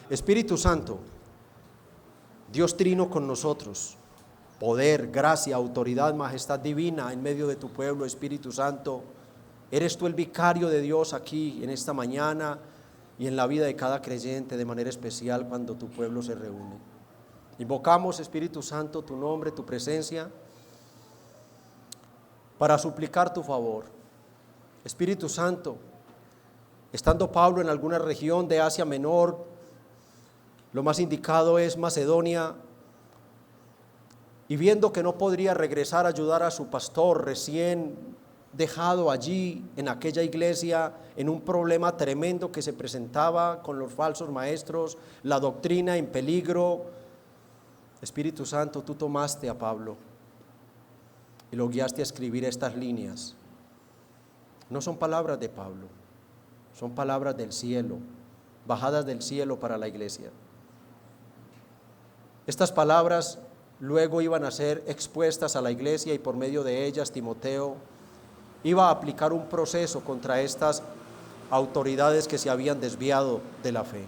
Espíritu Santo, Dios trino con nosotros, poder, gracia, autoridad, majestad divina en medio de tu pueblo. Espíritu Santo, eres tú el vicario de Dios aquí en esta mañana y en la vida de cada creyente de manera especial cuando tu pueblo se reúne. Invocamos, Espíritu Santo, tu nombre, tu presencia, para suplicar tu favor. Espíritu Santo, estando Pablo en alguna región de Asia Menor, lo más indicado es Macedonia, y viendo que no podría regresar a ayudar a su pastor recién dejado allí en aquella iglesia, en un problema tremendo que se presentaba con los falsos maestros, la doctrina en peligro, Espíritu Santo, tú tomaste a Pablo y lo guiaste a escribir estas líneas. No son palabras de Pablo, son palabras del cielo, bajadas del cielo para la iglesia. Estas palabras luego iban a ser expuestas a la iglesia y por medio de ellas Timoteo iba a aplicar un proceso contra estas autoridades que se habían desviado de la fe.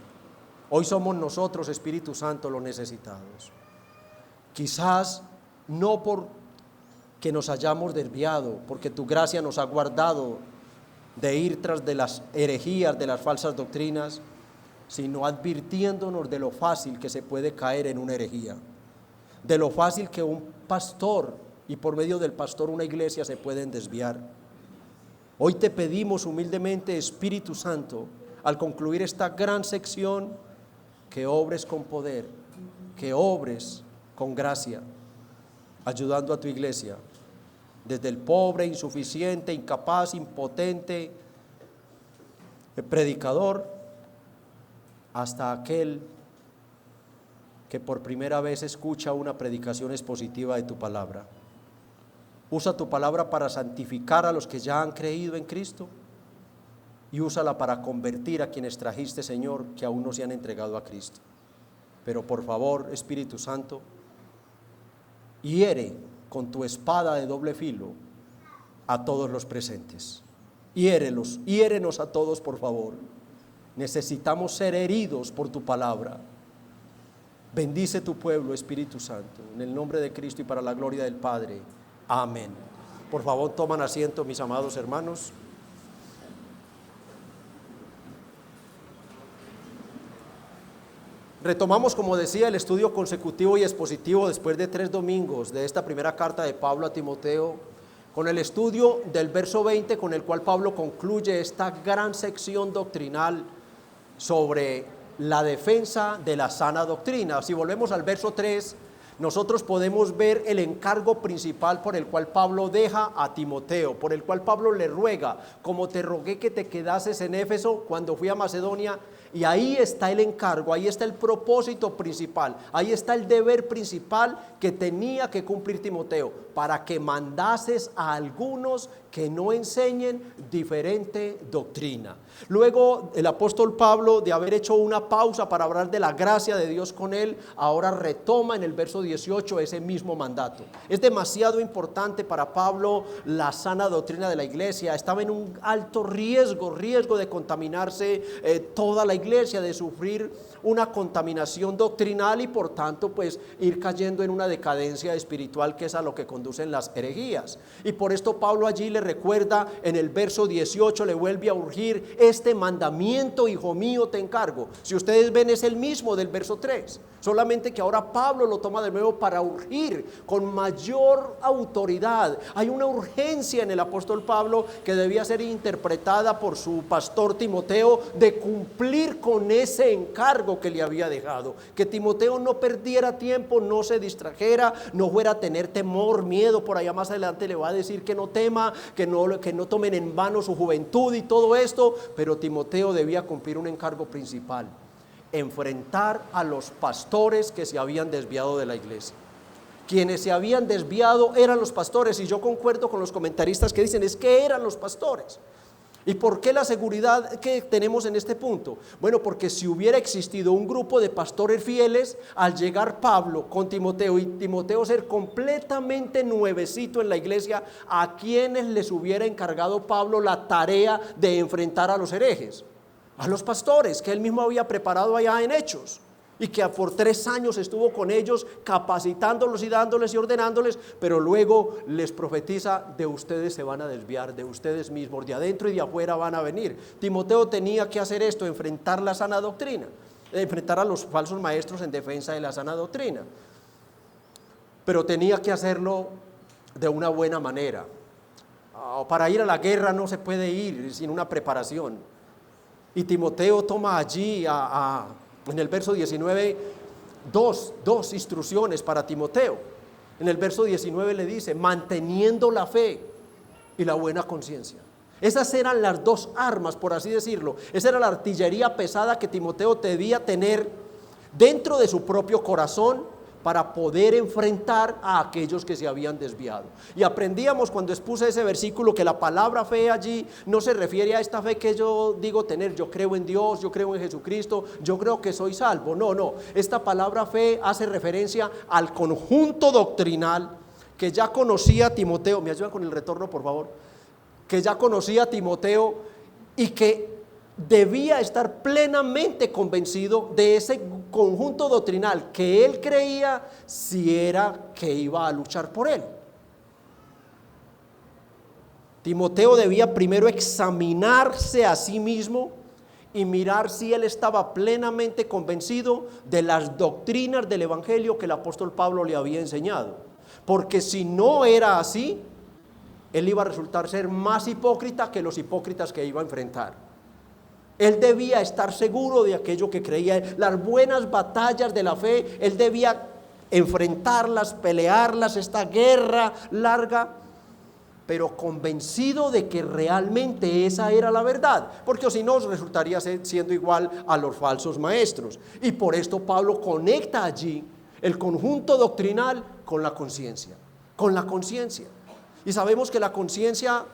Hoy somos nosotros, Espíritu Santo, los necesitados. Quizás no porque nos hayamos desviado, porque tu gracia nos ha guardado de ir tras de las herejías, de las falsas doctrinas, sino advirtiéndonos de lo fácil que se puede caer en una herejía, de lo fácil que un pastor y por medio del pastor una iglesia se pueden desviar. Hoy te pedimos humildemente, Espíritu Santo, al concluir esta gran sección, que obres con poder, que obres con gracia, ayudando a tu iglesia, desde el pobre, insuficiente, incapaz, impotente, el predicador, hasta aquel que por primera vez escucha una predicación expositiva de tu palabra. Usa tu palabra para santificar a los que ya han creído en Cristo y úsala para convertir a quienes trajiste, Señor, que aún no se han entregado a Cristo. Pero por favor, Espíritu Santo, hiere con tu espada de doble filo a todos los presentes. Hiérenos a todos, por favor. Necesitamos ser heridos por tu palabra. Bendice tu pueblo, Espíritu Santo, en el nombre de Cristo y para la gloria del Padre. Amén. Por favor, toman asiento, mis amados hermanos. Retomamos, como decía, el estudio consecutivo y expositivo después de 3 domingos de esta primera carta de Pablo a Timoteo, con el estudio del verso 20, con el cual Pablo concluye esta gran sección doctrinal sobre la defensa de la sana doctrina. Si volvemos al verso 3, nosotros podemos ver el encargo principal por el cual Pablo deja a Timoteo, por el cual Pablo le ruega: como te rogué que te quedases en Éfeso cuando fui a Macedonia. Y ahí está el encargo, ahí está el propósito principal, ahí está el deber principal que tenía que cumplir Timoteo, para que mandases a algunos que no enseñen diferente doctrina. Luego el apóstol Pablo, de haber hecho una pausa para hablar de la gracia de Dios con él, ahora retoma en el verso 18 ese mismo mandato. Es demasiado importante para Pablo la sana doctrina de la iglesia. Estaba en un alto riesgo de contaminarse toda la iglesia, de sufrir una contaminación doctrinal y por tanto pues ir cayendo en una decadencia espiritual, que es a lo que conducen las herejías. Y por esto Pablo allí le recuerda en el verso 18, le vuelve a urgir: este mandamiento, hijo mío, te encargo. Si ustedes ven, es el mismo del verso 3, solamente que ahora Pablo lo toma de nuevo para urgir con mayor autoridad. Hay una urgencia en el apóstol Pablo que debía ser interpretada por su pastor Timoteo, de cumplir con ese encargo que le había dejado, que Timoteo no perdiera tiempo, no se distrajera, no fuera a tener temor, miedo. Por allá más adelante le va a decir que no tema, que no tomen en vano su juventud y todo esto, pero Timoteo debía cumplir un encargo principal: enfrentar a los pastores que se habían desviado de la iglesia. Quienes se habían desviado eran los pastores, y yo concuerdo con los comentaristas que dicen es que eran los pastores. ¿Y por qué la seguridad que tenemos en este punto? Bueno, porque si hubiera existido un grupo de pastores fieles, al llegar Pablo con Timoteo y Timoteo ser completamente nuevecito en la iglesia, ¿a quienes les hubiera encargado Pablo la tarea de enfrentar a los herejes? A los pastores que él mismo había preparado allá en Hechos, y que por 3 años estuvo con ellos capacitándolos y dándoles y ordenándoles, pero luego les profetiza: de ustedes se van a desviar, de ustedes mismos, de adentro y de afuera van a venir. Timoteo tenía que hacer esto, enfrentar la sana doctrina, enfrentar a los falsos maestros en defensa de la sana doctrina, pero tenía que hacerlo de una buena manera. Para ir a la guerra no se puede ir sin una preparación, y Timoteo toma allí en el verso 19 dos instrucciones para Timoteo. En el verso 19 le dice: manteniendo la fe y la buena conciencia. Esas eran las 2 armas, por así decirlo. Esa era la artillería pesada que Timoteo debía tener dentro de su propio corazón para poder enfrentar a aquellos que se habían desviado. Y aprendíamos cuando expuse ese versículo que la palabra fe allí no se refiere a esta fe que yo digo tener: yo creo en Dios, yo creo en Jesucristo, yo creo que soy salvo. No, esta palabra fe hace referencia al conjunto doctrinal que ya conocía Timoteo. ¿Me ayudan con el retorno, por favor? Que ya conocía Timoteo y que debía estar plenamente convencido de ese conjunto doctrinal que él creía, si era que iba a luchar por él. Timoteo debía primero examinarse a sí mismo y mirar si él estaba plenamente convencido de las doctrinas del evangelio que el apóstol Pablo le había enseñado, porque si no era así, él iba a resultar ser más hipócrita que los hipócritas que iba a enfrentar. Él debía estar seguro de aquello que creía. Las buenas batallas de la fe, él debía enfrentarlas, pelearlas, esta guerra larga, pero convencido de que realmente esa era la verdad, porque si no resultaría siendo igual a los falsos maestros. Y por esto Pablo conecta allí el conjunto doctrinal con la conciencia, Y sabemos que la conciencia,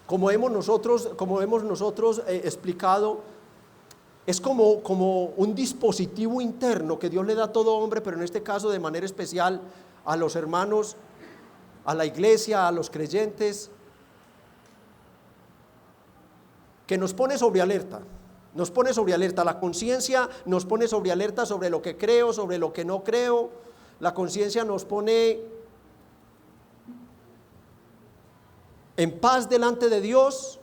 como hemos nosotros explicado, es como un dispositivo interno que Dios le da a todo hombre, pero en este caso de manera especial a los hermanos, a la iglesia, a los creyentes, que nos pone sobre alerta. La conciencia nos pone sobre alerta sobre lo que creo, sobre lo que no creo. La conciencia nos pone en paz delante de Dios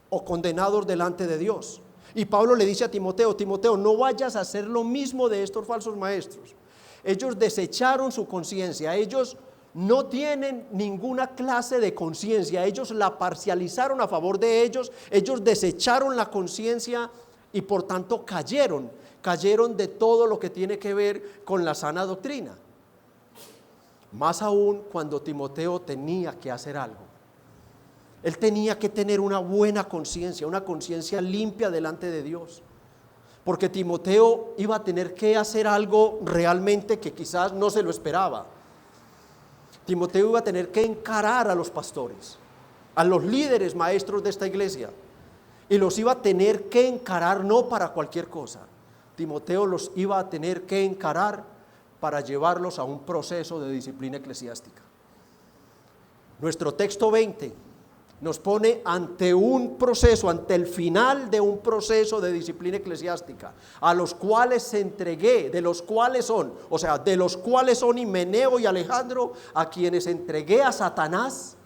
o condenados delante de Dios. Y Pablo le dice a Timoteo: Timoteo, no vayas a hacer lo mismo de estos falsos maestros. Ellos desecharon su conciencia, ellos no tienen ninguna clase de conciencia, ellos la parcializaron a favor de ellos desecharon la conciencia y por tanto cayeron de todo lo que tiene que ver con la sana doctrina. Más aún cuando Timoteo tenía que hacer algo. Él tenía que tener una buena conciencia, una conciencia limpia delante de Dios, porque Timoteo iba a tener que hacer algo realmente que quizás no se lo esperaba. Timoteo iba a tener que encarar a los pastores, a los líderes maestros de esta iglesia, y los iba a tener que encarar no para cualquier cosa. Timoteo los iba a tener que encarar para llevarlos a un proceso de disciplina eclesiástica. Nuestro texto 20 nos pone ante un proceso, ante el final de un proceso de disciplina eclesiástica, a los cuales de los cuales son Himeneo y Alejandro, a quienes entregué a Satanás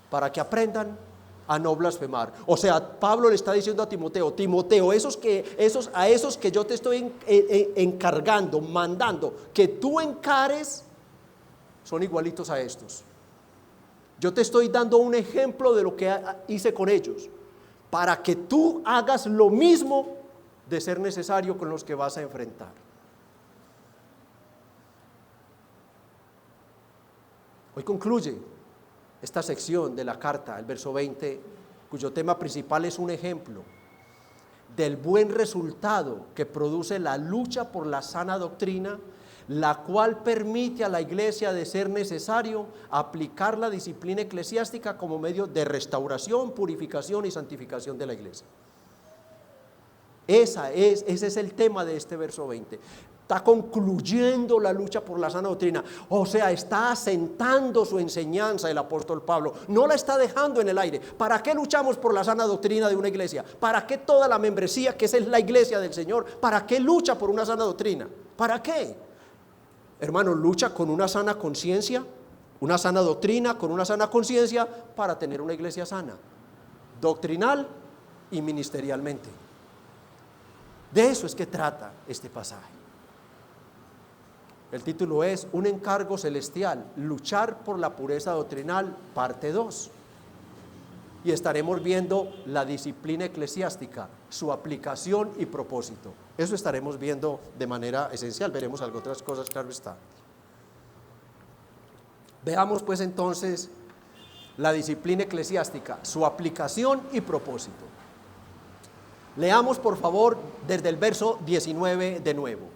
para que aprendan a no blasfemar. O sea, Pablo le está diciendo a Timoteo, a esos que yo te estoy encargando, mandando, que tú encares, son igualitos a estos. Yo te estoy dando un ejemplo de lo que hice con ellos, para que tú hagas lo mismo de ser necesario con los que vas a enfrentar. Hoy concluye esta sección de la carta, el verso 20, cuyo tema principal es un ejemplo del buen resultado que produce la lucha por la sana doctrina, la cual permite a la iglesia, de ser necesario, aplicar la disciplina eclesiástica como medio de restauración, purificación y santificación de la iglesia. Ese es el tema de este verso 20. Está concluyendo la lucha por la sana doctrina. O sea, está asentando su enseñanza el apóstol Pablo. No la está dejando en el aire. ¿Para qué luchamos por la sana doctrina de una iglesia? ¿Para qué toda la membresía, que esa es la iglesia del Señor? ¿Para qué lucha por una sana doctrina? ¿Para qué? Hermano, lucha con una sana conciencia, una sana doctrina, con una sana conciencia, para tener una iglesia sana, doctrinal y ministerialmente. De eso es que trata este pasaje. El título es Un encargo celestial, luchar por la pureza doctrinal, parte 2. Y estaremos viendo la disciplina eclesiástica, su aplicación y propósito. Eso estaremos viendo de manera esencial. Veremos algo otras cosas, claro está. Veamos pues entonces la disciplina eclesiástica, su aplicación y propósito. Leamos por favor desde el verso 19 de nuevo.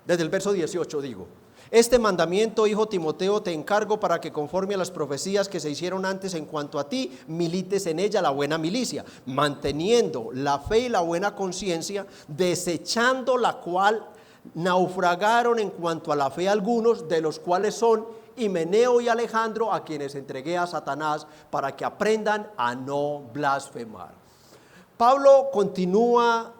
Desde el verso 18 digo: Este mandamiento, hijo Timoteo, te encargo para que conforme a las profecías que se hicieron antes en cuanto a ti, milites en ella la buena milicia, manteniendo la fe y la buena conciencia, desechando la cual naufragaron en cuanto a la fe algunos, de los cuales son Himeneo y Alejandro, a quienes entregué a Satanás para que aprendan a no blasfemar. Pablo continúa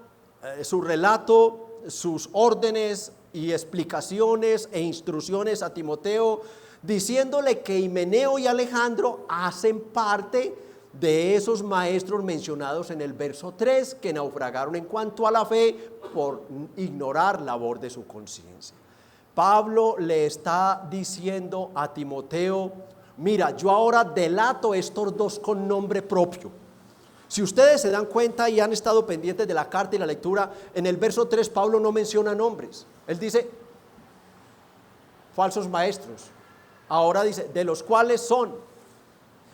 su relato, sus órdenes y explicaciones e instrucciones a Timoteo, diciéndole que Himeneo y Alejandro hacen parte de esos maestros mencionados en el verso 3, que naufragaron en cuanto a la fe por ignorar la labor de su conciencia. Pablo le está diciendo a Timoteo: mira, yo ahora delato estos dos con nombre propio. Si ustedes se dan cuenta y han estado pendientes de la carta y la lectura, en el verso 3 Pablo no menciona nombres. Él dice falsos maestros. Ahora dice de los cuales son.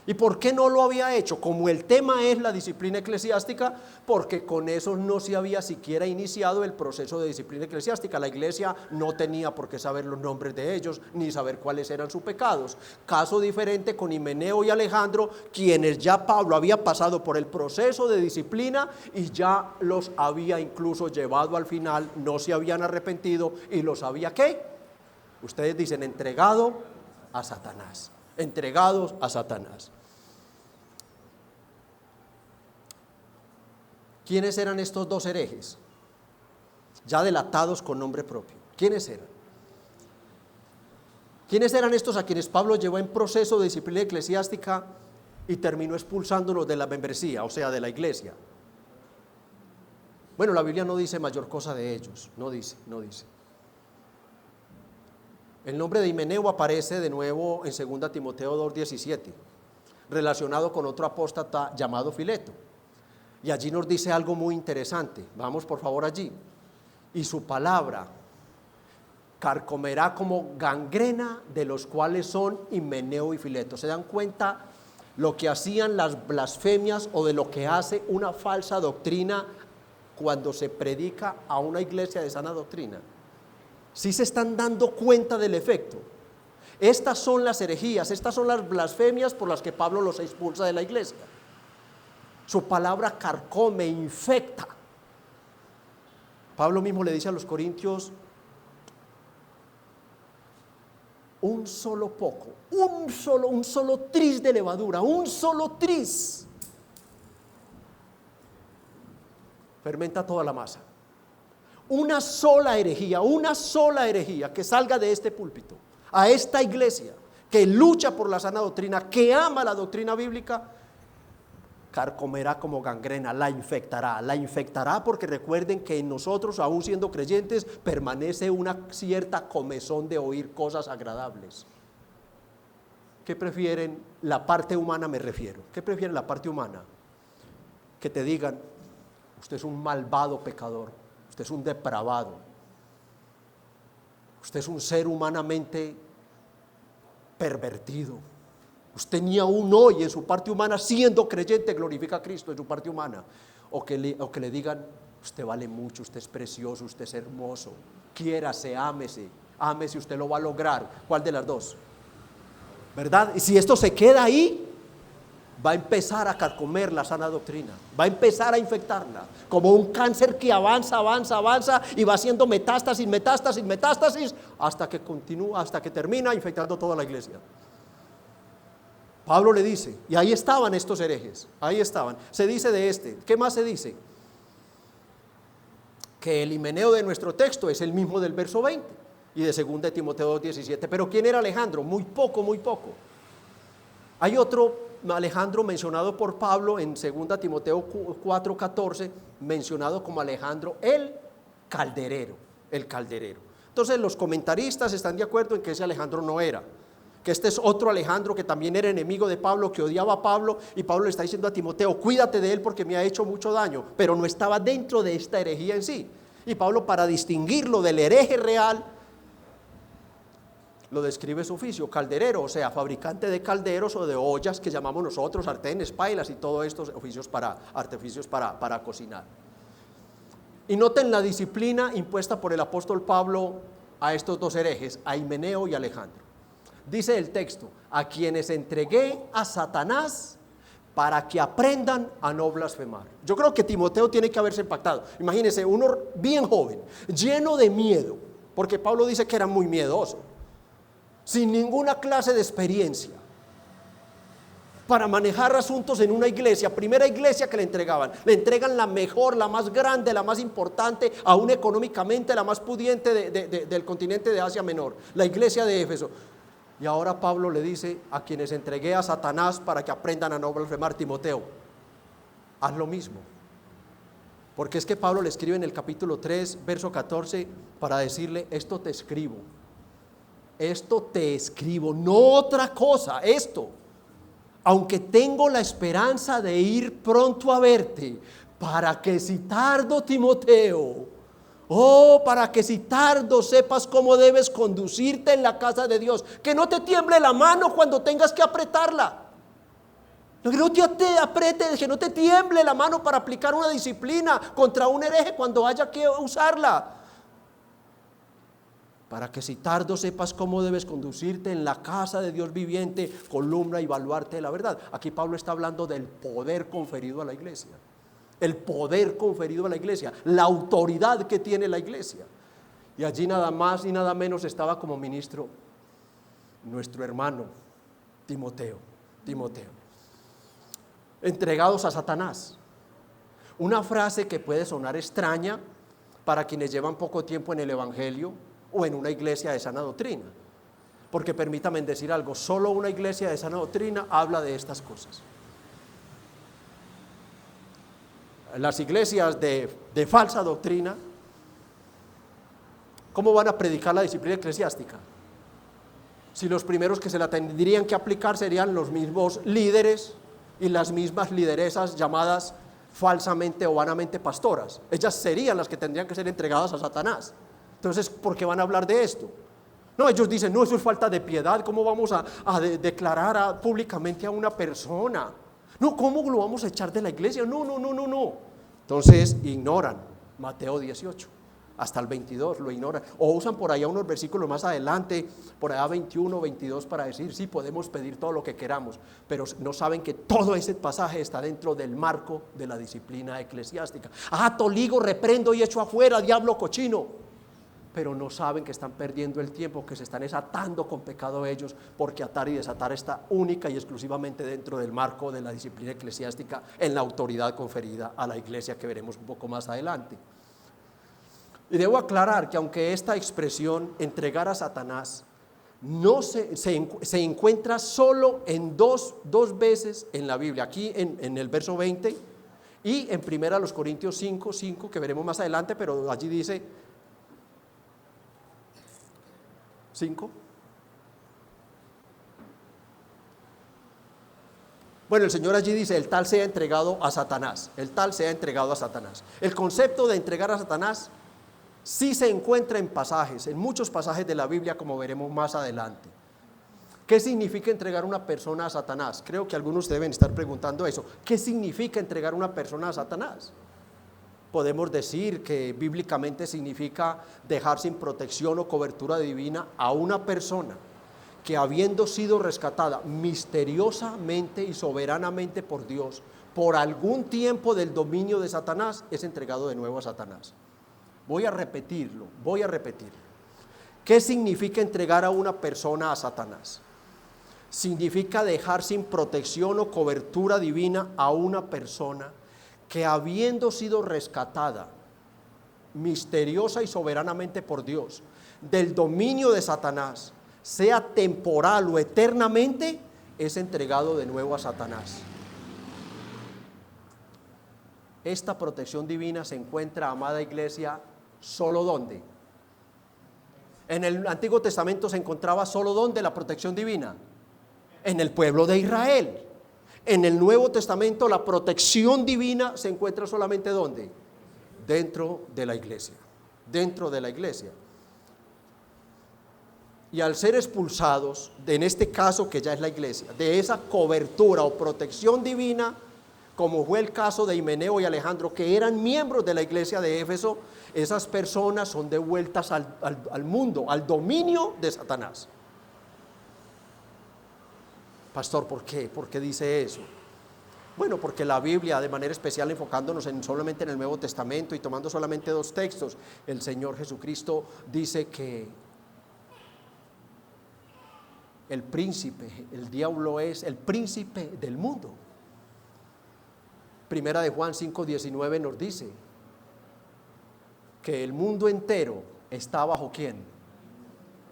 ¿Y por qué no lo había hecho? Como el tema es la disciplina eclesiástica, porque con eso no se había siquiera iniciado el proceso de disciplina eclesiástica. La iglesia no tenía por qué saber los nombres de ellos, ni saber cuáles eran sus pecados. Caso diferente con Himeneo y Alejandro, quienes ya Pablo había pasado por el proceso de disciplina y ya los había incluso llevado al final, no se habían arrepentido y los había, ¿qué? Ustedes dicen entregado a Satanás. Entregados a Satanás. ¿Quiénes eran estos dos herejes? Ya delatados con nombre propio. ¿Quiénes eran? ¿Quiénes eran estos a quienes Pablo llevó en proceso de disciplina eclesiástica y terminó expulsándolos de la membresía, o sea, de la iglesia? Bueno, la Biblia no dice mayor cosa de ellos, no dice. El nombre de Himeneo aparece de nuevo en 2 Timoteo 2:17, relacionado con otro apóstata llamado Fileto. Y allí nos dice algo muy interesante. Vamos por favor allí. Y su palabra carcomerá como gangrena, de los cuales son Himeneo y Fileto. ¿Se dan cuenta lo que hacían las blasfemias o de lo que hace una falsa doctrina cuando se predica a una iglesia de sana doctrina? ¿Sí se están dando cuenta del efecto? Estas son las herejías, estas son las blasfemias por las que Pablo los expulsa de la iglesia. Su palabra carcome, infecta. Pablo mismo le dice a los corintios: un solo poco, un solo tris de levadura, un solo tris fermenta toda la masa. Una sola herejía que salga de este púlpito a esta iglesia que lucha por la sana doctrina, que ama la doctrina bíblica, carcomerá como gangrena, la infectará, porque recuerden que en nosotros, aún siendo creyentes, permanece una cierta comezón de oír cosas agradables. ¿Qué prefieren? La parte humana me refiero. ¿Qué prefieren la parte humana? Que te digan: usted es un malvado pecador, usted es un depravado, usted es un ser humanamente pervertido, usted ni aún hoy en su parte humana, siendo creyente, glorifica a Cristo en su parte humana. O que le digan: usted vale mucho, usted es precioso, usted es hermoso, quiérase, ámese, usted lo va a lograr. ¿Cuál de las dos? ¿Verdad? Y si esto se queda ahí, va a empezar a carcomer la sana doctrina, va a empezar a infectarla, como un cáncer que avanza y va haciendo metástasis, hasta que continúa, hasta que termina infectando toda la iglesia. Pablo le dice, y ahí estaban estos herejes, ahí estaban. Se dice de este, ¿qué más se dice? Que el himeneo de nuestro texto es el mismo del verso 20 y de 2 de Timoteo 2:17. Pero ¿quién era Alejandro? Muy poco. Hay otro Alejandro mencionado por Pablo en 2 Timoteo 4:14, mencionado como Alejandro el calderero. Entonces los comentaristas están de acuerdo en que ese Alejandro no era, que este es otro Alejandro que también era enemigo de Pablo, que odiaba a Pablo, y Pablo le está diciendo a Timoteo, cuídate de él porque me ha hecho mucho daño, pero no estaba dentro de esta herejía en sí. Y Pablo, para distinguirlo del hereje real, lo describe su oficio, calderero, o sea, fabricante de calderos o de ollas que llamamos nosotros, sartenes, pailas y todos estos artificios para cocinar. Y noten la disciplina impuesta por el apóstol Pablo a estos dos herejes, a Himeneo y Alejandro. Dice el texto, a quienes entregué a Satanás para que aprendan a no blasfemar. Yo creo que Timoteo tiene que haberse impactado. Imagínense, uno bien joven, lleno de miedo, porque Pablo dice que era muy miedoso, sin ninguna clase de experiencia, para manejar asuntos en una iglesia, primera iglesia que le entregan la mejor, la más grande, la más importante, aún económicamente la más pudiente del continente de Asia Menor, la iglesia de Éfeso. Y ahora Pablo le dice, a quienes entregué a Satanás para que aprendan a no blasfemar, Timoteo, haz lo mismo. Porque es que Pablo le escribe en el capítulo 3, verso 14, para decirle, esto te escribo, no otra cosa, esto, aunque tengo la esperanza de ir pronto a verte, para que si tardo, Timoteo, para que si tardo sepas cómo debes conducirte en la casa de Dios, que no te tiemble la mano cuando tengas que apretarla, que no te apriete, que no te tiemble la mano para aplicar una disciplina contra un hereje cuando haya que usarla, para que si tardo sepas cómo debes conducirte en la casa de Dios viviente, columna y baluarte de la verdad. Aquí Pablo está hablando del poder conferido a la iglesia. El poder conferido a la iglesia, la autoridad que tiene la iglesia. Y allí nada más y nada menos estaba como ministro nuestro hermano Timoteo. Entregados a Satanás. Una frase que puede sonar extraña para quienes llevan poco tiempo en el evangelio o en una iglesia de sana doctrina. Porque permítanme decir algo, solo una iglesia de sana doctrina habla de estas cosas. Las iglesias de falsa doctrina, ¿cómo van a predicar la disciplina eclesiástica? Si los primeros que se la tendrían que aplicar serían los mismos líderes y las mismas lideresas llamadas falsamente o vanamente pastoras. Ellas serían las que tendrían que ser entregadas a Satanás. Entonces, ¿por qué van a hablar de esto? No, ellos dicen, no, eso es falta de piedad. ¿Cómo vamos a declarar públicamente a una persona? No, ¿cómo lo vamos a echar de la iglesia? No. Entonces ignoran Mateo 18 hasta el 22, lo ignoran. O usan por allá unos versículos más adelante, por allá 21, 22, para decir, sí, podemos pedir todo lo que queramos, pero no saben que todo ese pasaje está dentro del marco de la disciplina eclesiástica. Toligo, reprendo y echo afuera, diablo cochino. Pero no saben que están perdiendo el tiempo, que se están desatando con pecado ellos, porque atar y desatar está única y exclusivamente dentro del marco de la disciplina eclesiástica, en la autoridad conferida a la iglesia, que veremos un poco más adelante. Y debo aclarar que aunque esta expresión, entregar a Satanás, no se encuentra solo en dos veces en la Biblia, aquí en el verso 20 y en 1 Corintios 5, que veremos más adelante, pero allí dice 5. Bueno, el Señor allí dice, el tal sea entregado a Satanás. El concepto de entregar a Satanás sí se encuentra en muchos pasajes de la Biblia, como veremos más adelante. ¿Qué significa entregar una persona a Satanás? Creo que algunos deben estar preguntando eso. ¿Qué significa entregar una persona a Satanás? Podemos decir que bíblicamente significa dejar sin protección o cobertura divina a una persona que habiendo sido rescatada misteriosamente y soberanamente por Dios, por algún tiempo del dominio de Satanás, es entregado de nuevo a Satanás. Voy a repetirlo. ¿Qué significa entregar a una persona a Satanás? Significa dejar sin protección o cobertura divina a una persona que habiendo sido rescatada misteriosa y soberanamente por Dios del dominio de Satanás, sea temporal o eternamente, es entregado de nuevo a Satanás. Esta protección divina se encuentra, amada iglesia, ¿solo dónde? En el Antiguo Testamento se encontraba solo ¿dónde la protección divina? En el pueblo de Israel. En el Nuevo Testamento la protección divina se encuentra solamente ¿dónde? Dentro de la iglesia. Dentro de la iglesia. Y al ser expulsados, en este caso que ya es la iglesia, de esa cobertura o protección divina, como fue el caso de Himeneo y Alejandro, que eran miembros de la iglesia de Éfeso, esas personas son devueltas al mundo, al dominio de Satanás. Pastor, ¿por qué? ¿Por qué dice eso? Bueno, porque la Biblia, de manera especial enfocándonos solamente en el Nuevo Testamento y tomando solamente 2 textos, el Señor Jesucristo dice que el príncipe, el diablo es el príncipe del mundo. Primera de Juan 5:19 nos dice que el mundo entero está bajo ¿quién?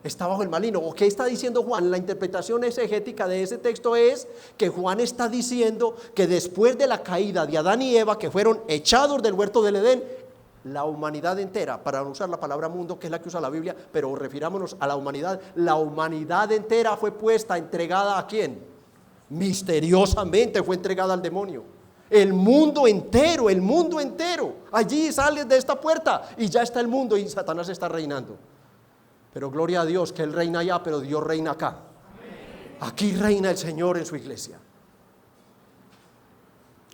Está bajo el maligno. ¿O qué está diciendo Juan? La interpretación exegética de ese texto es que Juan está diciendo que después de la caída de Adán y Eva, que fueron echados del huerto del Edén, la humanidad entera, para no usar la palabra mundo, que es la que usa la Biblia, pero refirámonos a la humanidad entera fue puesta, entregada ¿a quién? Misteriosamente fue entregada al demonio. El mundo entero, allí sales de esta puerta y ya está el mundo y Satanás está reinando. Pero gloria a Dios que Él reina allá, pero Dios reina acá. Aquí reina el Señor en su iglesia.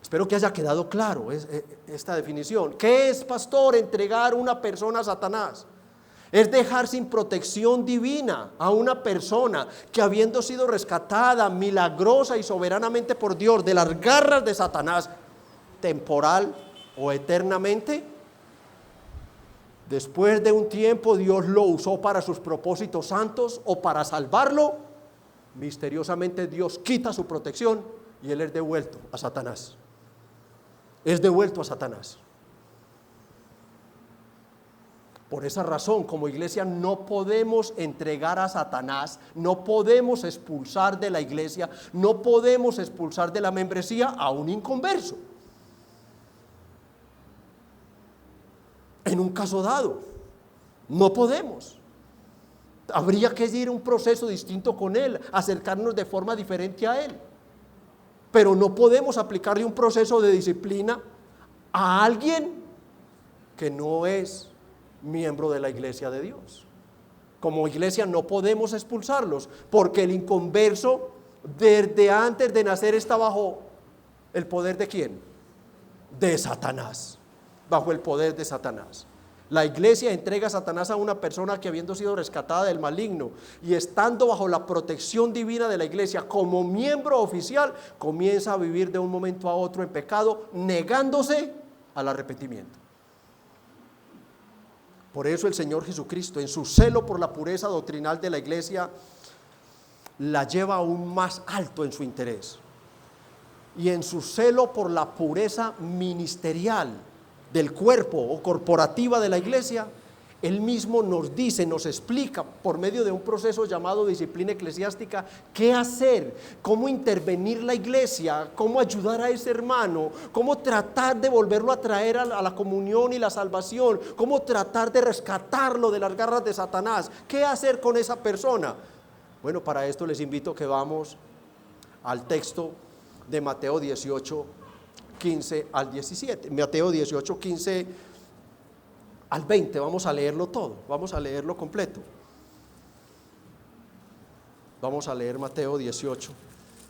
Espero que haya quedado claro esta definición. ¿Qué es, pastor, entregar una persona a Satanás? Es dejar sin protección divina a una persona que, habiendo sido rescatada milagrosa y soberanamente por Dios de las garras de Satanás, temporal o eternamente, después de un tiempo Dios lo usó para sus propósitos santos o para salvarlo, misteriosamente Dios quita su protección y él es devuelto a Satanás. Es devuelto a Satanás. Por esa razón, como iglesia, no podemos entregar a Satanás, no podemos expulsar de la iglesia, no podemos expulsar de la membresía a un inconverso. En un caso dado, no podemos. Habría que ir a un proceso distinto con él, acercarnos de forma diferente a él. Pero no podemos aplicarle un proceso de disciplina a alguien que no es miembro de la iglesia de Dios. Como iglesia no podemos expulsarlos, porque el inconverso desde antes de nacer está bajo el poder ¿de quién? De Satanás, bajo el poder de Satanás. La iglesia entrega a Satanás a una persona que, habiendo sido rescatada del maligno y estando bajo la protección divina de la iglesia como miembro oficial, comienza a vivir de un momento a otro en pecado, negándose al arrepentimiento. Por eso el Señor Jesucristo, en su celo por la pureza doctrinal de la iglesia, la lleva aún más alto en su interés. Y en su celo por la pureza ministerial del cuerpo o corporativa de la iglesia, Él mismo nos dice, nos explica por medio de un proceso llamado disciplina eclesiástica qué hacer, cómo intervenir la iglesia, cómo ayudar a ese hermano, cómo tratar de volverlo a traer a la comunión y la salvación, cómo tratar de rescatarlo de las garras de Satanás, qué hacer con esa persona. Bueno, para esto les invito a que vamos al texto de Mateo 18, 15 al 17, Mateo 18, 15 al 20, vamos a leerlo todo, vamos a leerlo completo. Vamos a leer Mateo 18,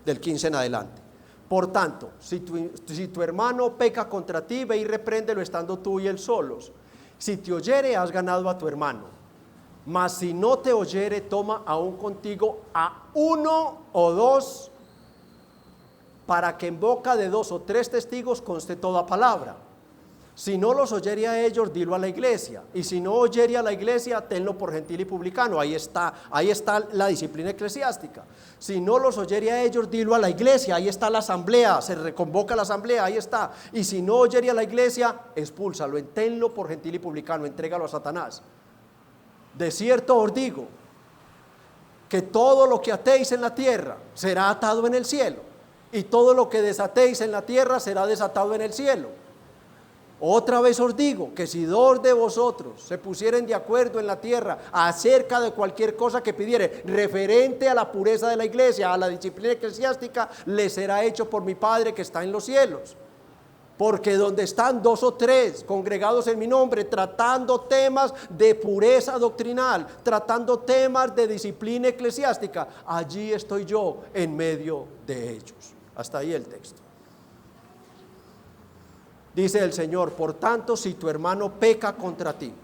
del 15 en adelante. Por tanto, si tu hermano peca contra ti, ve y repréndelo estando tú y él solos. Si te oyere, has ganado a tu hermano. Mas si no te oyere, toma aún contigo a uno o dos, para que en boca de 2 o 3 testigos conste toda palabra. Si no los oyere a ellos, dilo a la iglesia. Y si no oyere a la iglesia, tenlo por gentil y publicano. Ahí está la disciplina eclesiástica. Si no los oyere a ellos, dilo a la iglesia. Ahí está la asamblea, se reconvoca la asamblea, ahí está. Y si no oyere a la iglesia, expúlsalo, tenlo por gentil y publicano, entrégalo a Satanás. De cierto os digo, que todo lo que atéis en la tierra será atado en el cielo, y todo lo que desatéis en la tierra será desatado en el cielo. Otra vez os digo, que si 2 de vosotros se pusieren de acuerdo en la tierra acerca de cualquier cosa que pidiere, referente a la pureza de la iglesia, a la disciplina eclesiástica, le será hecho por mi Padre que está en los cielos. Porque donde están 2 o 3 congregados en mi nombre, tratando temas de pureza doctrinal, tratando temas de disciplina eclesiástica, allí estoy yo en medio de ellos. Hasta ahí el texto. Dice el Señor: por tanto, si tu hermano peca contra ti.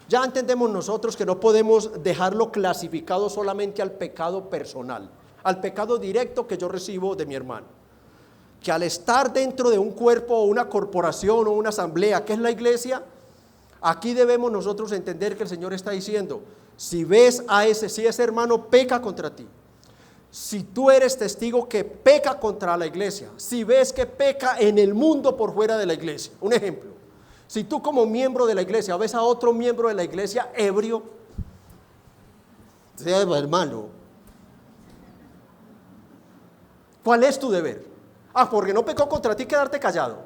Ya entendemos nosotros que no podemos dejarlo clasificado solamente al pecado personal, al pecado directo que yo recibo de mi hermano. Que al estar dentro de un cuerpo o una corporación o una asamblea, que es la iglesia, aquí debemos nosotros entender que el Señor está diciendo: si ves si ese hermano peca contra ti, si tú eres testigo que peca contra la iglesia, si ves que peca en el mundo por fuera de la iglesia, un ejemplo, si tú como miembro de la iglesia ves a otro miembro de la iglesia ebrio, hermano, ¿cuál es tu deber? Porque no pecó contra ti, quedarte callado.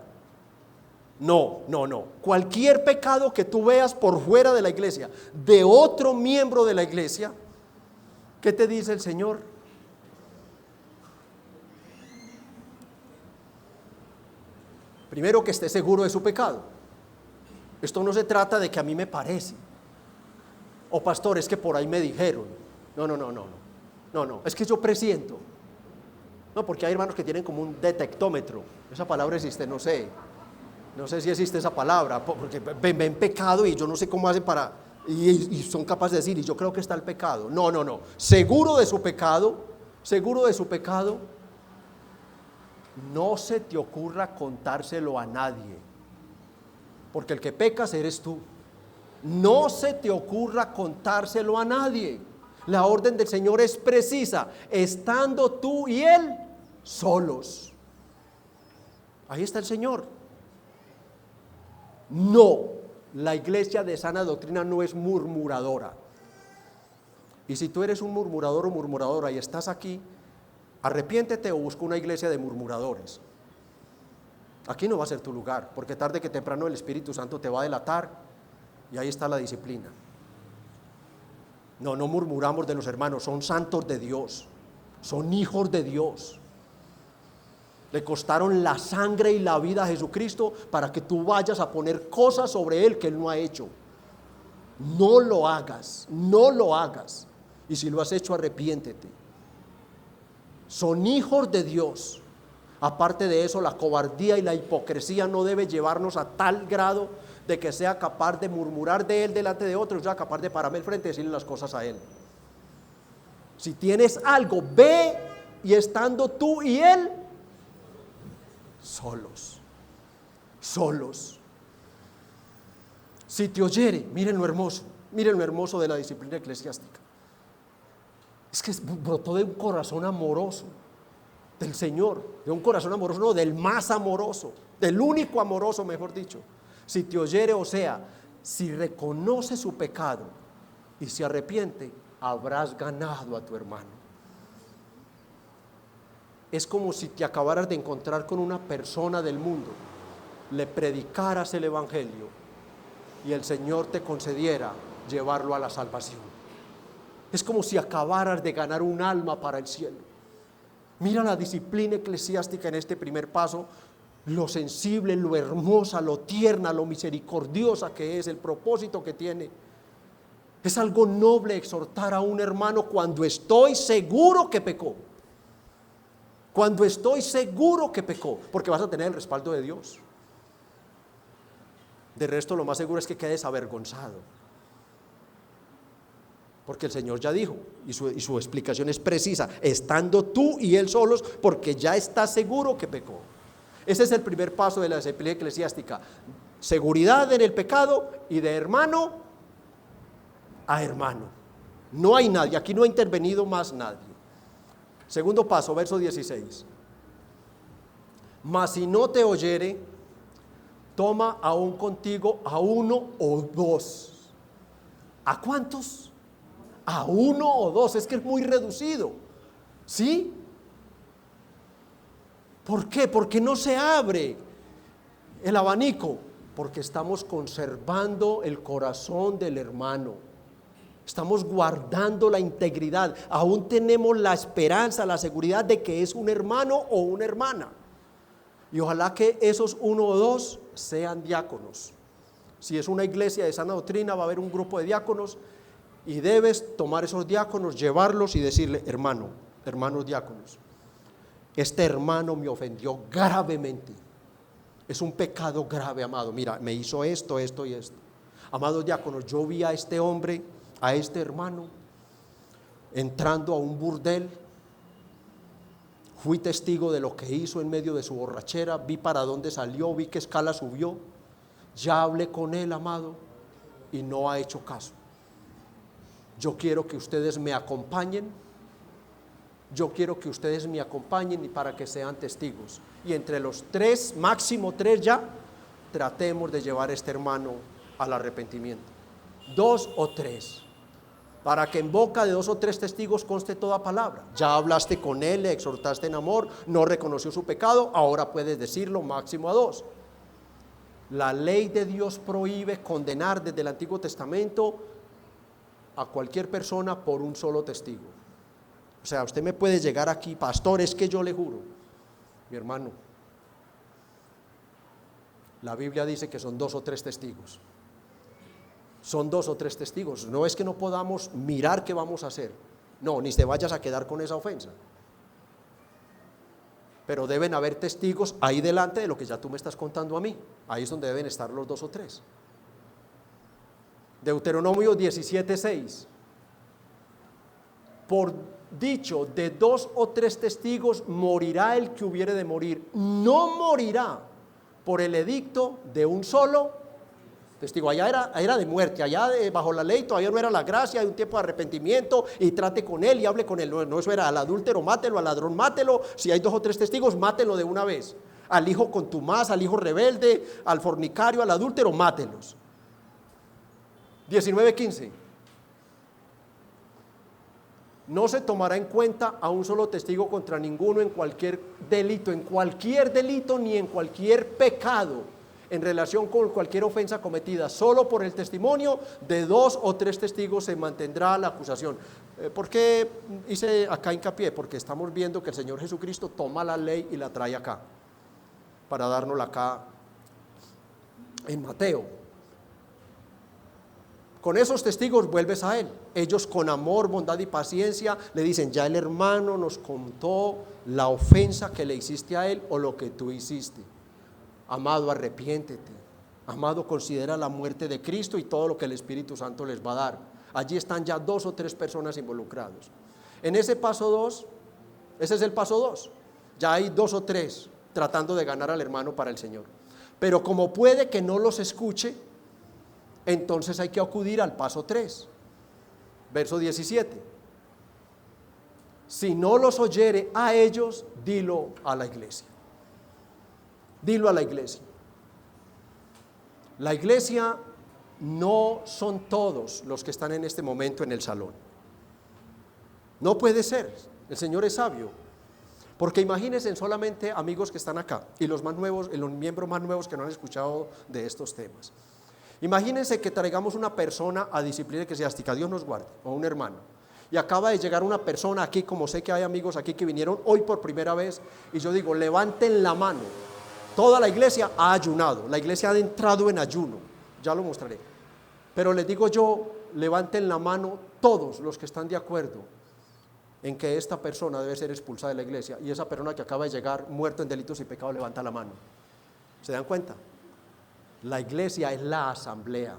No. Cualquier pecado que tú veas por fuera de la iglesia, de otro miembro de la iglesia, ¿qué te dice el Señor? Primero, que esté seguro de su pecado. Esto no se trata de que a mí me parece, o pastor, es que por ahí me dijeron. No, es que yo presiento. No, porque hay hermanos que tienen como un detectómetro. Esa palabra existe, no sé si existe esa palabra, porque ven pecado y yo no sé cómo hacen para, y son capaces de decir, y yo creo que está el pecado. No, seguro de su pecado, no se te ocurra contárselo a nadie, porque el que pecas eres tú. No se te ocurra contárselo a nadie. La orden del Señor es precisa: estando tú y Él solos. Ahí está el Señor. No, la iglesia de sana doctrina no es murmuradora. Y si tú eres un murmurador o murmuradora y estás aquí, arrepiéntete o busca una iglesia de murmuradores. Aquí no va a ser tu lugar, porque tarde que temprano el Espíritu Santo te va a delatar, y ahí está la disciplina. No murmuramos de los hermanos, son santos de Dios, son hijos de Dios. Le costaron la sangre y la vida a Jesucristo para que tú vayas a poner cosas sobre Él que Él no ha hecho. No lo hagas. Y si lo has hecho, arrepiéntete. Son hijos de Dios. Aparte de eso, la cobardía y la hipocresía no debe llevarnos a tal grado de que sea capaz de murmurar de Él delante de otros, ya capaz de pararme al frente y decirle las cosas a Él. Si tienes algo, ve, y estando tú y Él solos. Si te oyere, miren lo hermoso de la disciplina eclesiástica. Es que brotó de un corazón amoroso del Señor, de un corazón amoroso, no, del más amoroso, del único amoroso, mejor dicho. Si te oyere, o sea, si reconoce su pecado y se arrepiente, habrás ganado a tu hermano. Es como si te acabaras de encontrar con una persona del mundo, le predicaras el evangelio y el Señor te concediera llevarlo a la salvación. Es como si acabaras de ganar un alma para el cielo. Mira la disciplina eclesiástica en este primer paso, lo sensible, lo hermosa, lo tierna, lo misericordiosa que es, el propósito que tiene. Es algo noble exhortar a un hermano cuando estoy seguro que pecó. Porque vas a tener el respaldo de Dios. De resto, lo más seguro es que quedes avergonzado. Porque el Señor ya dijo, y su explicación es precisa, estando tú y él solos, porque ya está seguro que pecó. Ese es el primer paso de la disciplina eclesiástica: seguridad en el pecado y de hermano a hermano. No hay nadie, aquí no ha intervenido más nadie. Segundo paso, verso 16. Mas si no te oyere, toma aún contigo a uno o dos. ¿A cuántos? A uno o dos, es que es muy reducido. ¿Sí? ¿Por qué? Porque no se abre el abanico. Porque estamos conservando el corazón del hermano. Estamos guardando la integridad. Aún tenemos la esperanza, la seguridad de que es un hermano o una hermana. Y ojalá que esos uno o dos sean diáconos. Si es una iglesia de sana doctrina, va a haber un grupo de diáconos. Y debes tomar esos diáconos, llevarlos y decirle: hermanos diáconos, este hermano me ofendió gravemente. Es un pecado grave, amado. Mira, me hizo esto, esto y esto. Amados diáconos, yo vi a este hombre, a este hermano, entrando a un burdel. Fui testigo de lo que hizo en medio de su borrachera. Vi para dónde salió, vi qué escala subió. Ya hablé con él, amado, y no ha hecho caso. Yo quiero que ustedes me acompañen. Yo quiero que ustedes me acompañen y para que sean testigos. Y entre los tres, máximo tres ya, tratemos de llevar a este hermano al arrepentimiento. 2 o 3. Para que en boca de 2 o 3 testigos conste toda palabra. Ya hablaste con él, le exhortaste en amor, no reconoció su pecado, ahora puedes decirlo máximo a 2. La ley de Dios prohíbe condenar desde el Antiguo Testamento a cualquier persona por un solo testigo. O sea, usted me puede llegar aquí: pastor, es que yo le juro. Mi hermano, la Biblia dice que son 2 o 3 testigos. Son 2 o 3 testigos. No es que no podamos mirar qué vamos a hacer. No, ni te vayas a quedar con esa ofensa. Pero deben haber testigos ahí delante de lo que ya tú me estás contando a mí. Ahí es donde deben estar los 2 o 3. Deuteronomio 17:6. Por dicho de 2 o 3 testigos morirá el que hubiere de morir. No morirá por el edicto de un solo testigo. Allá era de muerte, allá bajo la ley todavía no era la gracia, hay un tiempo de arrepentimiento y trate con él y hable con él. No, eso era: al adúltero mátelo, al ladrón mátelo, si hay 2 o 3 testigos mátelo de una vez. Al hijo contumaz, al hijo rebelde, al fornicario, al adúltero, mátelos. 19:15. No se tomará en cuenta a un solo testigo contra ninguno en cualquier delito ni en cualquier pecado en relación con cualquier ofensa cometida. Solo por el testimonio de 2 o 3 testigos se mantendrá la acusación. ¿Por qué hice acá hincapié? Porque estamos viendo que el Señor Jesucristo toma la ley y la trae acá para dárnosla acá en Mateo. Con esos testigos vuelves a él. Ellos con amor, bondad y paciencia le dicen: ya el hermano nos contó la ofensa que le hiciste a él o lo que tú hiciste. Amado, arrepiéntete. Amado, considera la muerte de Cristo y todo lo que el Espíritu Santo les va a dar. Allí están ya 2 o 3 personas involucrados. En ese paso 2, ese es el paso 2. Ya hay 2 o 3 tratando de ganar al hermano para el Señor. Pero como puede que no los escuche, entonces hay que acudir al paso 3, verso 17. Si no los oyere a ellos, dilo a la iglesia. Dilo a la iglesia. La iglesia no son todos los que están en este momento en el salón. No puede ser. El Señor es sabio. Porque imagínense solamente amigos que están acá y los más nuevos, los miembros más nuevos que no han escuchado de estos temas. Imagínense que traigamos una persona a disciplina eclesiástica, Dios nos guarde, o un hermano, y acaba de llegar una persona aquí, como sé que hay amigos aquí que vinieron hoy por primera vez, y yo digo: levanten la mano. Toda la iglesia ha ayunado, la iglesia ha entrado en ayuno, ya lo mostraré. Pero les digo yo: levanten la mano todos los que están de acuerdo en que esta persona debe ser expulsada de la iglesia, y esa persona que acaba de llegar muerto en delitos y pecados levanta la mano. ¿Se dan cuenta? La iglesia es la asamblea.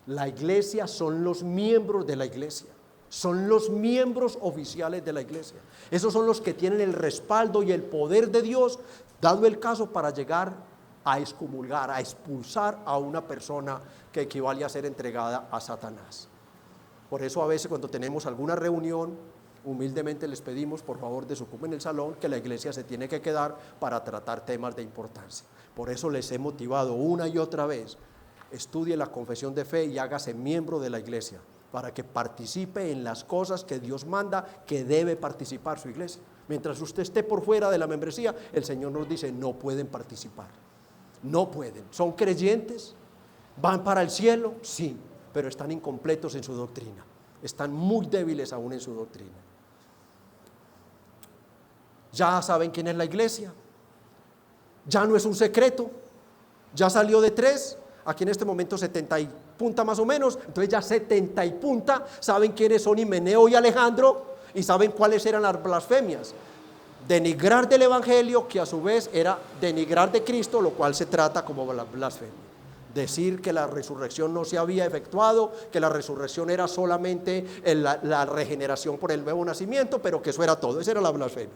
La iglesia son los miembros de la iglesia. Son los miembros oficiales de la iglesia. Esos son los que tienen el respaldo y el poder de Dios, dado el caso, para llegar a excomulgar, a expulsar a una persona que equivale a ser entregada a Satanás. Por eso a veces cuando tenemos alguna reunión, humildemente les pedimos, por favor, desocupen el salón, que la iglesia se tiene que quedar para tratar temas de importancia. Por eso les he motivado una y otra vez: estudie la confesión de fe y hágase miembro de la iglesia, para que participe en las cosas que Dios manda que debe participar su iglesia. Mientras usted esté por fuera de la membresía, el Señor nos dice: no pueden participar, no pueden. ¿Son creyentes? ¿Van para el cielo? Sí, pero están incompletos en su doctrina, están muy débiles aún en su doctrina. Ya saben quién es la iglesia, ya no es un secreto, ya salió de 3, aquí en este momento 70 y punta más o menos, entonces ya 70 y punta saben quiénes son Himeneo y Alejandro, y saben cuáles eran las blasfemias: denigrar del evangelio, que a su vez era denigrar de Cristo, lo cual se trata como la blasfemia. Decir que la resurrección no se había efectuado, que la resurrección era solamente la regeneración por el nuevo nacimiento, pero que eso era todo. Esa era la blasfemia.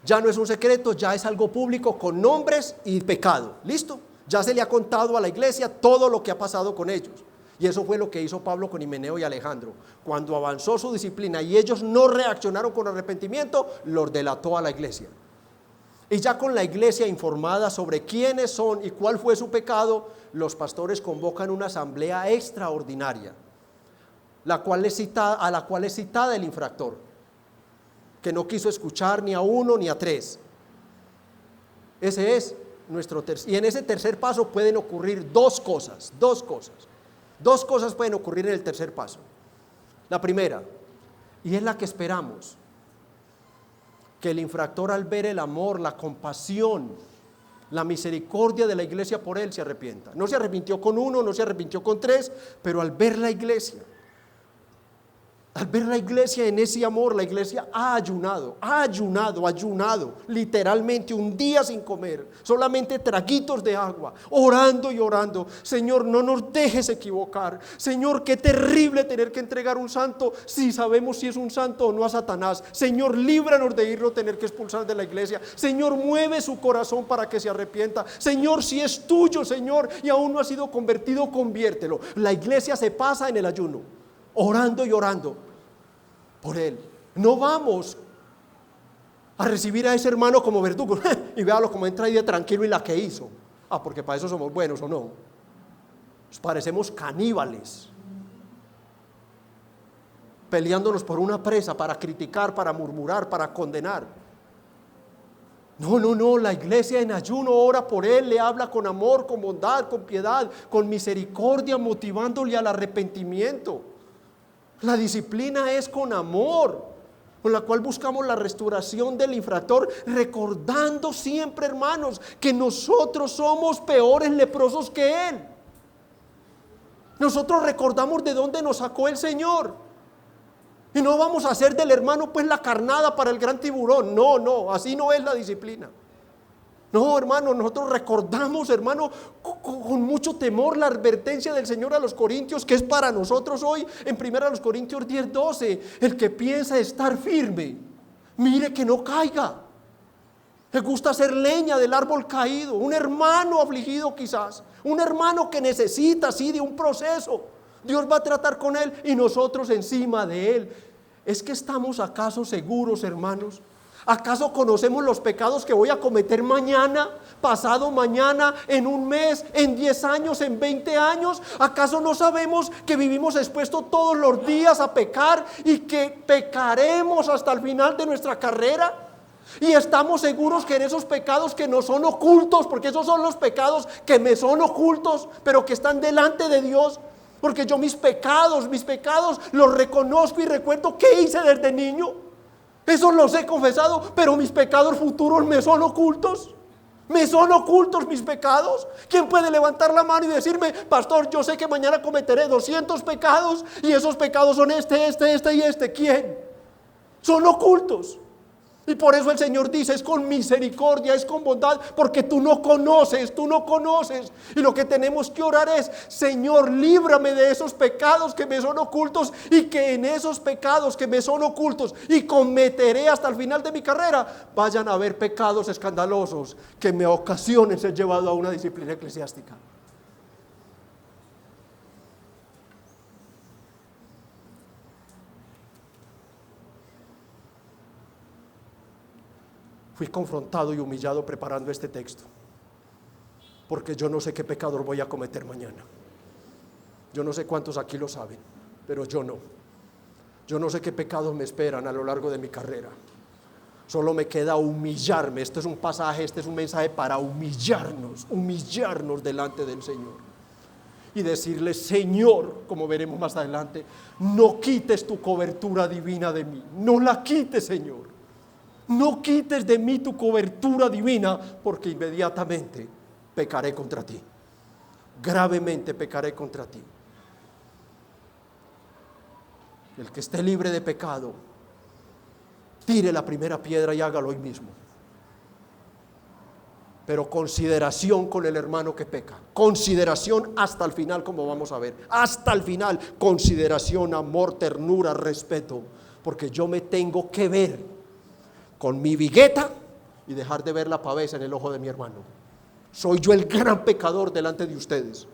Ya no es un secreto, ya es algo público, con nombres y pecado. ¿Listo? Ya se le ha contado a la iglesia todo lo que ha pasado con ellos. Y eso fue lo que hizo Pablo con Himeneo y Alejandro. Cuando avanzó su disciplina y ellos no reaccionaron con arrepentimiento, los delató a la iglesia. Y ya con la iglesia informada sobre quiénes son y cuál fue su pecado, los pastores convocan una asamblea extraordinaria, a la cual es citada el infractor, que no quiso escuchar ni a 1 ni a 3. Ese es nuestro y en ese tercer paso pueden ocurrir dos cosas pueden ocurrir en el tercer paso. La primera, y es la que esperamos, que el infractor, al ver el amor, la compasión, la misericordia de la iglesia por él, se arrepienta. No se arrepintió con 1, no se arrepintió con 3, pero al ver la iglesia en ese amor, la iglesia ha ayunado, literalmente un día sin comer, solamente traguitos de agua, orando y orando: Señor, no nos dejes equivocar. Señor, qué terrible tener que entregar un santo si sabemos si es un santo o no a Satanás. Señor, líbranos de irlo tener que expulsar de la iglesia. Señor, mueve su corazón para que se arrepienta. Señor, si es tuyo, Señor, y aún no ha sido convertido, conviértelo. La iglesia se pasa en el ayuno, orando y orando por él. No vamos a recibir a ese hermano como verdugo y véalo como entra ahí de tranquilo y la que hizo. Porque para eso somos buenos, ¿o no? Nos parecemos caníbales, peleándonos por una presa, para criticar, para murmurar, para condenar. No, la iglesia en ayuno ora por él, le habla con amor, con bondad, con piedad, con misericordia, motivándole al arrepentimiento. La disciplina es con amor, con la cual buscamos la restauración del infractor, recordando siempre, hermanos, que nosotros somos peores leprosos que él. Nosotros recordamos de dónde nos sacó el Señor, y no vamos a hacer del hermano pues la carnada para el gran tiburón. No, así no es la disciplina. No, hermano, nosotros recordamos, hermano, con mucho temor la advertencia del Señor a los corintios, que es para nosotros hoy en 1 Corintios 10:12. El que piensa estar firme, mire que no caiga. Le gusta hacer leña del árbol caído, un hermano afligido quizás, un hermano que necesita así de un proceso. Dios va a tratar con él y nosotros encima de él. ¿Es que estamos acaso seguros, hermanos? ¿Acaso conocemos los pecados que voy a cometer mañana, pasado mañana, en un mes, en 10 años, en 20 años? ¿Acaso no sabemos que vivimos expuestos todos los días a pecar y que pecaremos hasta el final de nuestra carrera? Y estamos seguros que en esos pecados que nos son ocultos, porque esos son los pecados que me son ocultos, pero que están delante de Dios, porque yo mis pecados los reconozco y recuerdo qué hice desde niño. Esos los he confesado, pero mis pecados futuros me son ocultos. Me son ocultos mis pecados. ¿Quién puede levantar la mano y decirme: pastor, yo sé que mañana cometeré 200 pecados y esos pecados son este y este? ¿Quién? Son ocultos. Y por eso el Señor dice, es con misericordia, es con bondad, porque tú no conoces. Y lo que tenemos que orar es, Señor, líbrame de esos pecados que me son ocultos, y que en esos pecados que me son ocultos y cometeré hasta el final de mi carrera, vayan a haber pecados escandalosos que me ocasionen ser llevado a una disciplina eclesiástica. Fui confrontado y humillado preparando este texto, porque yo no sé qué pecador voy a cometer mañana. Yo no sé cuántos aquí lo saben, pero yo no. Yo no sé qué pecados me esperan a lo largo de mi carrera. Solo me queda humillarme. Este es un pasaje, este es un mensaje para humillarnos delante del Señor. Y decirle, Señor, como veremos más adelante, no quites tu cobertura divina de mí. No la quites, Señor. No quites de mí tu cobertura divina, porque inmediatamente pecaré contra ti. Gravemente pecaré contra ti. El que esté libre de pecado, tire la primera piedra y hágalo hoy mismo. Pero consideración con el hermano que peca. Consideración hasta el final, como vamos a ver. Hasta el final. Consideración, amor, ternura, respeto. Porque yo me tengo que ver con mi vigueta y dejar de ver la pavesa en el ojo de mi hermano. Soy yo el gran pecador delante de ustedes.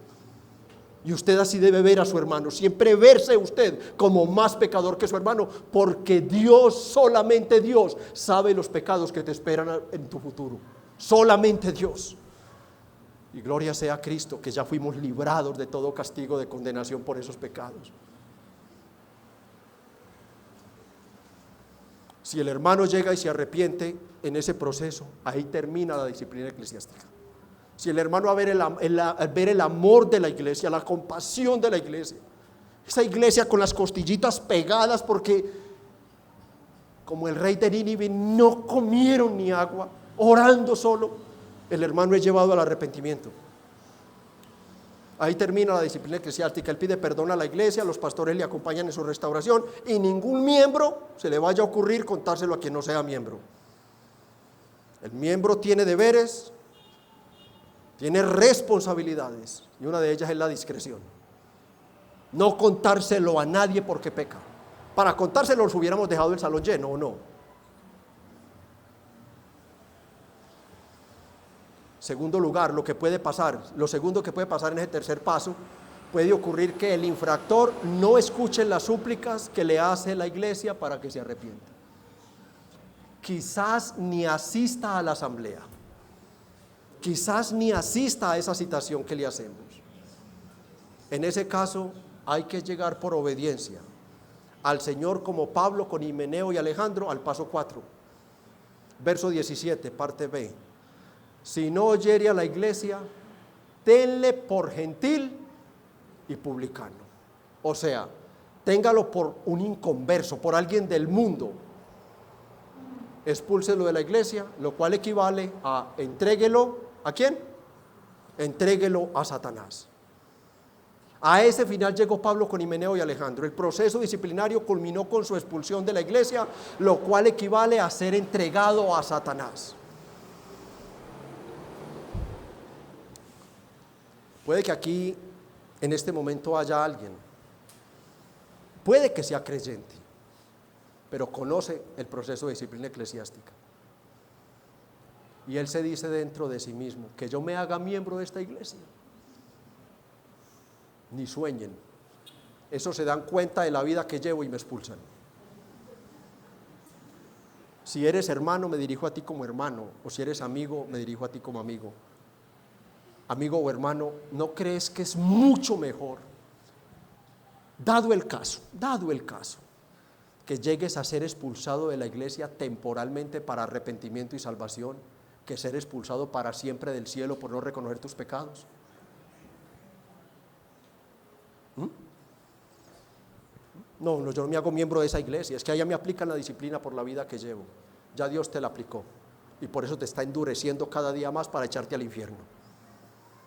Y usted así debe ver a su hermano. Siempre verse usted como más pecador que su hermano, porque Dios, solamente Dios, sabe los pecados que te esperan en tu futuro. Solamente Dios. Y gloria sea a Cristo, que ya fuimos librados de todo castigo de condenación por esos pecados. Si el hermano llega y se arrepiente en ese proceso, ahí termina la disciplina eclesiástica. Si el hermano al ver el amor de la iglesia, la compasión de la iglesia, esa iglesia con las costillitas pegadas porque como el rey de Nínive no comieron ni agua, orando solo, el hermano es llevado al arrepentimiento. Ahí termina la disciplina eclesiástica. Él pide perdón a la iglesia, los pastores le acompañan en su restauración y ningún miembro se le vaya a ocurrir contárselo a quien no sea miembro. El miembro tiene deberes, tiene responsabilidades y una de ellas es la discreción. No contárselo a nadie porque peca. Para contárselo los hubiéramos dejado el salón lleno, ¿o no? Segundo lugar, lo segundo que puede pasar en ese tercer paso, puede ocurrir que el infractor no escuche las súplicas que le hace la iglesia para que se arrepienta. Quizás ni asista a la asamblea, quizás ni asista a esa citación que le hacemos. En ese caso hay que llegar por obediencia al Señor, como Pablo con Himeneo y Alejandro, al paso 4, verso 17, parte B. Si no oyere a la iglesia, tenle por gentil y publicano. O sea, téngalo por un inconverso, por alguien del mundo. Expúlselo de la iglesia, lo cual equivale a entréguelo, ¿a quién? Entréguelo a Satanás. A ese final llegó Pablo con Himeneo y Alejandro. El proceso disciplinario culminó con su expulsión de la iglesia, lo cual equivale a ser entregado a Satanás. Puede que aquí, en este momento, haya alguien, puede que sea creyente, pero conoce el proceso de disciplina eclesiástica. Y él se dice dentro de sí mismo, que yo me haga miembro de esta iglesia. Ni sueñen. Eso se dan cuenta de la vida que llevo y me expulsan. Si eres hermano, me dirijo a ti como hermano, o si eres amigo, me dirijo a ti como amigo. Amigo o hermano, ¿no crees que es mucho mejor, dado el caso, que llegues a ser expulsado de la iglesia temporalmente para arrepentimiento y salvación, que ser expulsado para siempre del cielo por no reconocer tus pecados? No, yo no me hago miembro de esa iglesia, es que allá me aplican la disciplina por la vida que llevo. Ya Dios te la aplicó y por eso te está endureciendo cada día más para echarte al infierno.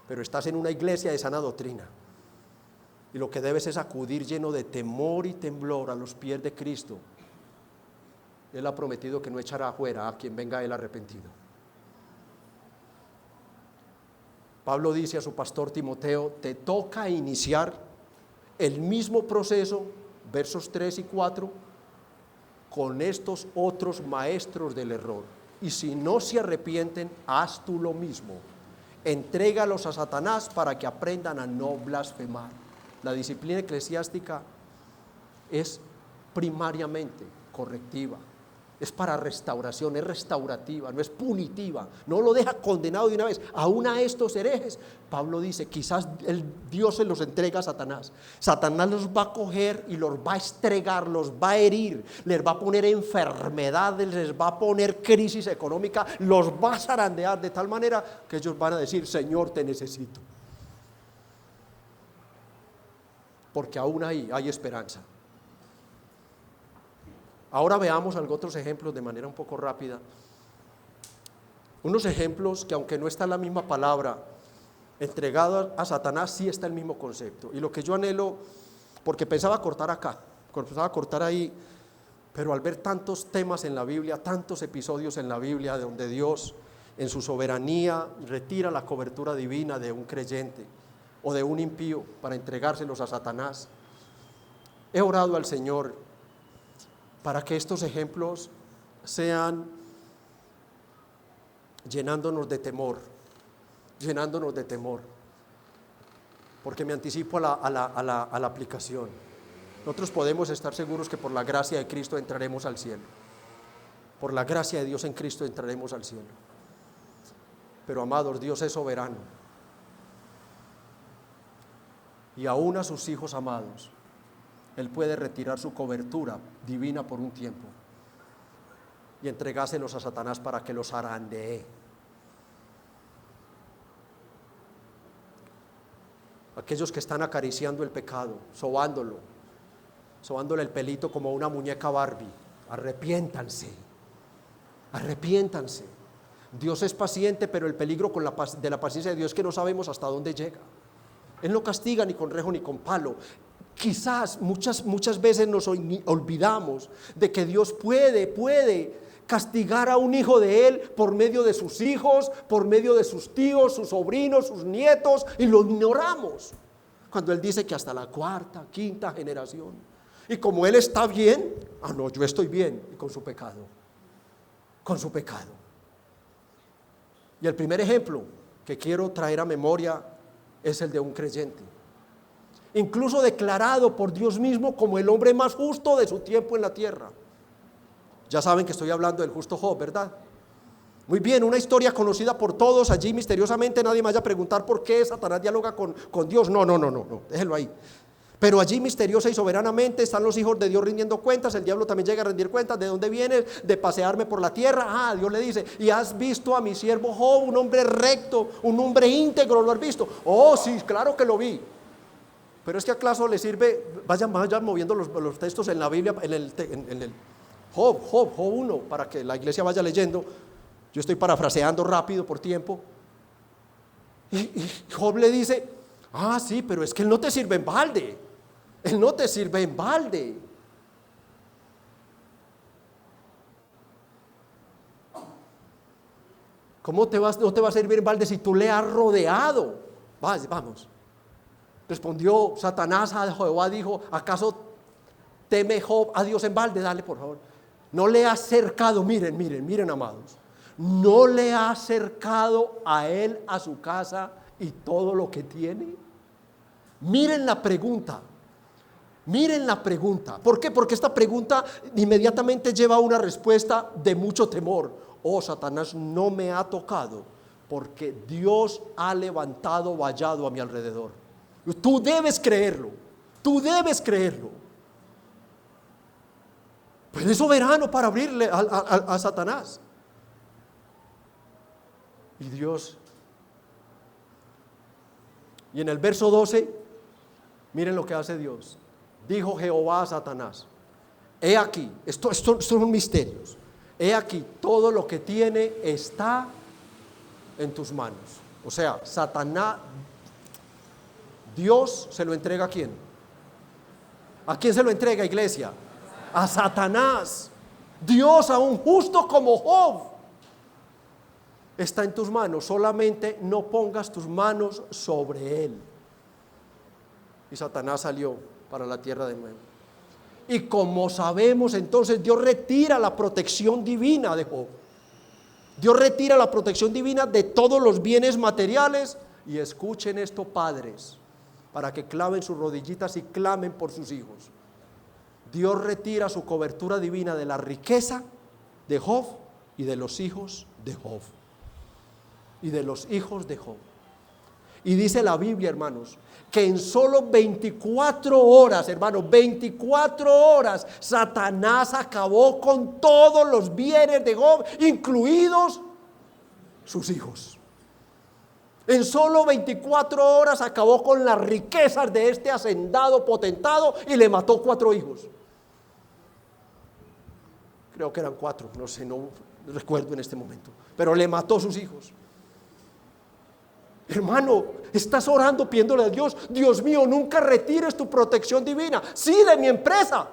Pero estás en una iglesia de sana doctrina y lo que debes es acudir lleno de temor y temblor a los pies de Cristo Él ha prometido que no echará fuera a quien venga a Él arrepentido. Pablo dice a su pastor Timoteo, te toca iniciar el mismo proceso, versos 3 y 4, con estos otros maestros del error. Y si no se arrepienten, haz tú lo mismo. Entrégalos a Satanás para que aprendan a no blasfemar. La disciplina eclesiástica es primariamente correctiva, es para restauración, es restaurativa, no es punitiva, no lo deja condenado de una vez. Aún a estos herejes, Pablo dice, quizás Dios se los entrega a Satanás. Satanás los va a coger y los va a estregar, los va a herir, les va a poner enfermedades, les va a poner crisis económica, los va a zarandear de tal manera que ellos van a decir, Señor, te necesito. Porque aún ahí hay esperanza. Ahora veamos otros ejemplos de manera un poco rápida. Unos ejemplos que, aunque no está la misma palabra, entregado a Satanás, sí está el mismo concepto. Y lo que yo anhelo, porque pensaba cortar acá, pensaba cortar ahí, pero al ver tantos temas en la Biblia, tantos episodios en la Biblia de donde Dios en su soberanía retira la cobertura divina de un creyente o de un impío para entregárselos a Satanás, he orado al Señor para que estos ejemplos sean llenándonos de temor, porque me anticipo a la aplicación. Nosotros podemos estar seguros que por la gracia de Cristo entraremos al cielo, por la gracia de Dios en Cristo entraremos al cielo. Pero amados, Dios es soberano, y aún a sus hijos amados Él puede retirar su cobertura divina por un tiempo y entregárselos a Satanás para que los zarandee. Aquellos que están acariciando el pecado, sobándole el pelito como una muñeca Barbie, arrepiéntanse. Dios es paciente, pero el peligro de la paciencia de Dios es que no sabemos hasta dónde llega. Él no castiga ni con rejo ni con palo. Quizás muchas veces nos olvidamos de que Dios puede castigar a un hijo de Él por medio de sus hijos, por medio de sus tíos, sus sobrinos, sus nietos, y lo ignoramos. Cuando Él dice que hasta la cuarta, quinta generación. Y como Él está bien, no, yo estoy bien, y con su pecado. Y el primer ejemplo que quiero traer a memoria es el de un creyente, incluso declarado por Dios mismo como el hombre más justo de su tiempo en la tierra. Ya saben que estoy hablando del justo Job, ¿verdad? Muy bien, una historia conocida por todos. Allí misteriosamente nadie me vaya a preguntar por qué Satanás dialoga con Dios. No, déjelo ahí. Pero allí misteriosa y soberanamente están los hijos de Dios rindiendo cuentas. El diablo también llega a rendir cuentas. ¿De dónde vienes? De pasearme por la tierra. Dios le dice, ¿y has visto a mi siervo Job, un hombre recto, un hombre íntegro? ¿Lo has visto? Oh, sí, claro que lo vi. Pero es que acaso le sirve, vayan moviendo los textos en la Biblia, en el Job 1, para que la iglesia vaya leyendo. Yo estoy parafraseando rápido por tiempo. Y Job le dice, sí, pero es que él no te sirve en balde. ¿Cómo no te va a servir en balde si tú le has rodeado? Vamos. Respondió Satanás a Jehová, dijo, ¿acaso teme Job a Dios en balde? Dale, por favor. No le ha acercado, miren amados, no le ha acercado a él, a su casa y todo lo que tiene. Miren la pregunta. ¿Por qué? Porque esta pregunta inmediatamente lleva a una respuesta de mucho temor. Satanás no me ha tocado porque Dios ha levantado vallado a mi alrededor. Tú debes creerlo. Pues es soberano para abrirle a Satanás. Y Dios. Y en el verso 12, miren lo que hace Dios. Dijo Jehová a Satanás, he aquí, estos son misterios. He aquí, todo lo que tiene está en tus manos. O sea, Satanás, Dios se lo entrega ¿a quién? ¿A quién se lo entrega, iglesia? A Satanás. Dios, a un justo como Job, está en tus manos. Solamente no pongas tus manos sobre él. Y Satanás salió para la tierra de nuevo. Y como sabemos, entonces Dios retira la protección divina de Job. Dios retira la protección divina de todos los bienes materiales. Y escuchen esto, padres, para que claven sus rodillitas y clamen por sus hijos. Dios retira su cobertura divina de la riqueza de Job y de los hijos de Job. Y de los hijos de Job. Y dice la Biblia, hermanos, que en solo 24 horas, hermanos, 24 horas, Satanás acabó con todos los bienes de Job, incluidos sus hijos. En solo 24 horas acabó con las riquezas de este hacendado potentado y le mató 4 hijos. Creo que eran 4, no sé, no recuerdo en este momento, pero le mató sus hijos. Hermano, estás orando pidiéndole a Dios: Dios mío, nunca retires tu protección divina. Sí, de mi empresa,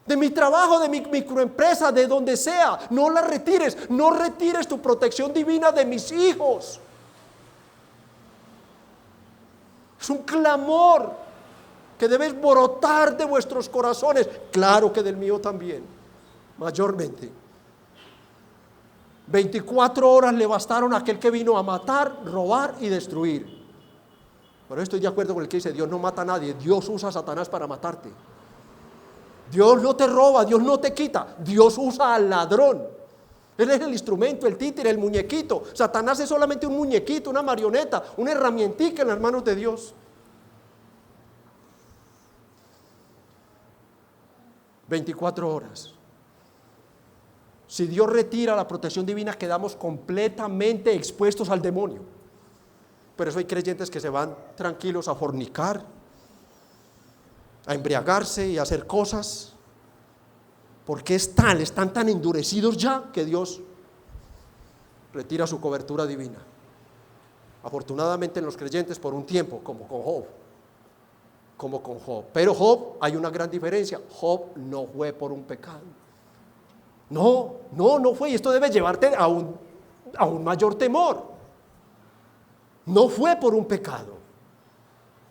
de mi trabajo, de mi microempresa, de donde sea. No la retires. No retires tu protección divina de mis hijos. Es un clamor que debes brotar de vuestros corazones. Claro que del mío también, mayormente. 24 horas le bastaron a aquel que vino a matar, robar y destruir. Pero estoy de acuerdo con el que dice: Dios no mata a nadie. Dios usa a Satanás para matarte. Dios no te roba, Dios no te quita. Dios usa al ladrón. Él es el instrumento, el títere, el muñequito. Satanás es solamente un muñequito, una marioneta, una herramientica en las manos de Dios. 24 horas. Si Dios retira la protección divina, quedamos completamente expuestos al demonio. Por eso hay creyentes que se van tranquilos a fornicar, a embriagarse y a hacer cosas, porque están tan endurecidos ya que Dios retira su cobertura divina. Afortunadamente en los creyentes por un tiempo, como con Job. Pero Job, hay una gran diferencia. Job no fue por un pecado. No fue, y esto debe llevarte a un mayor temor. No fue por un pecado,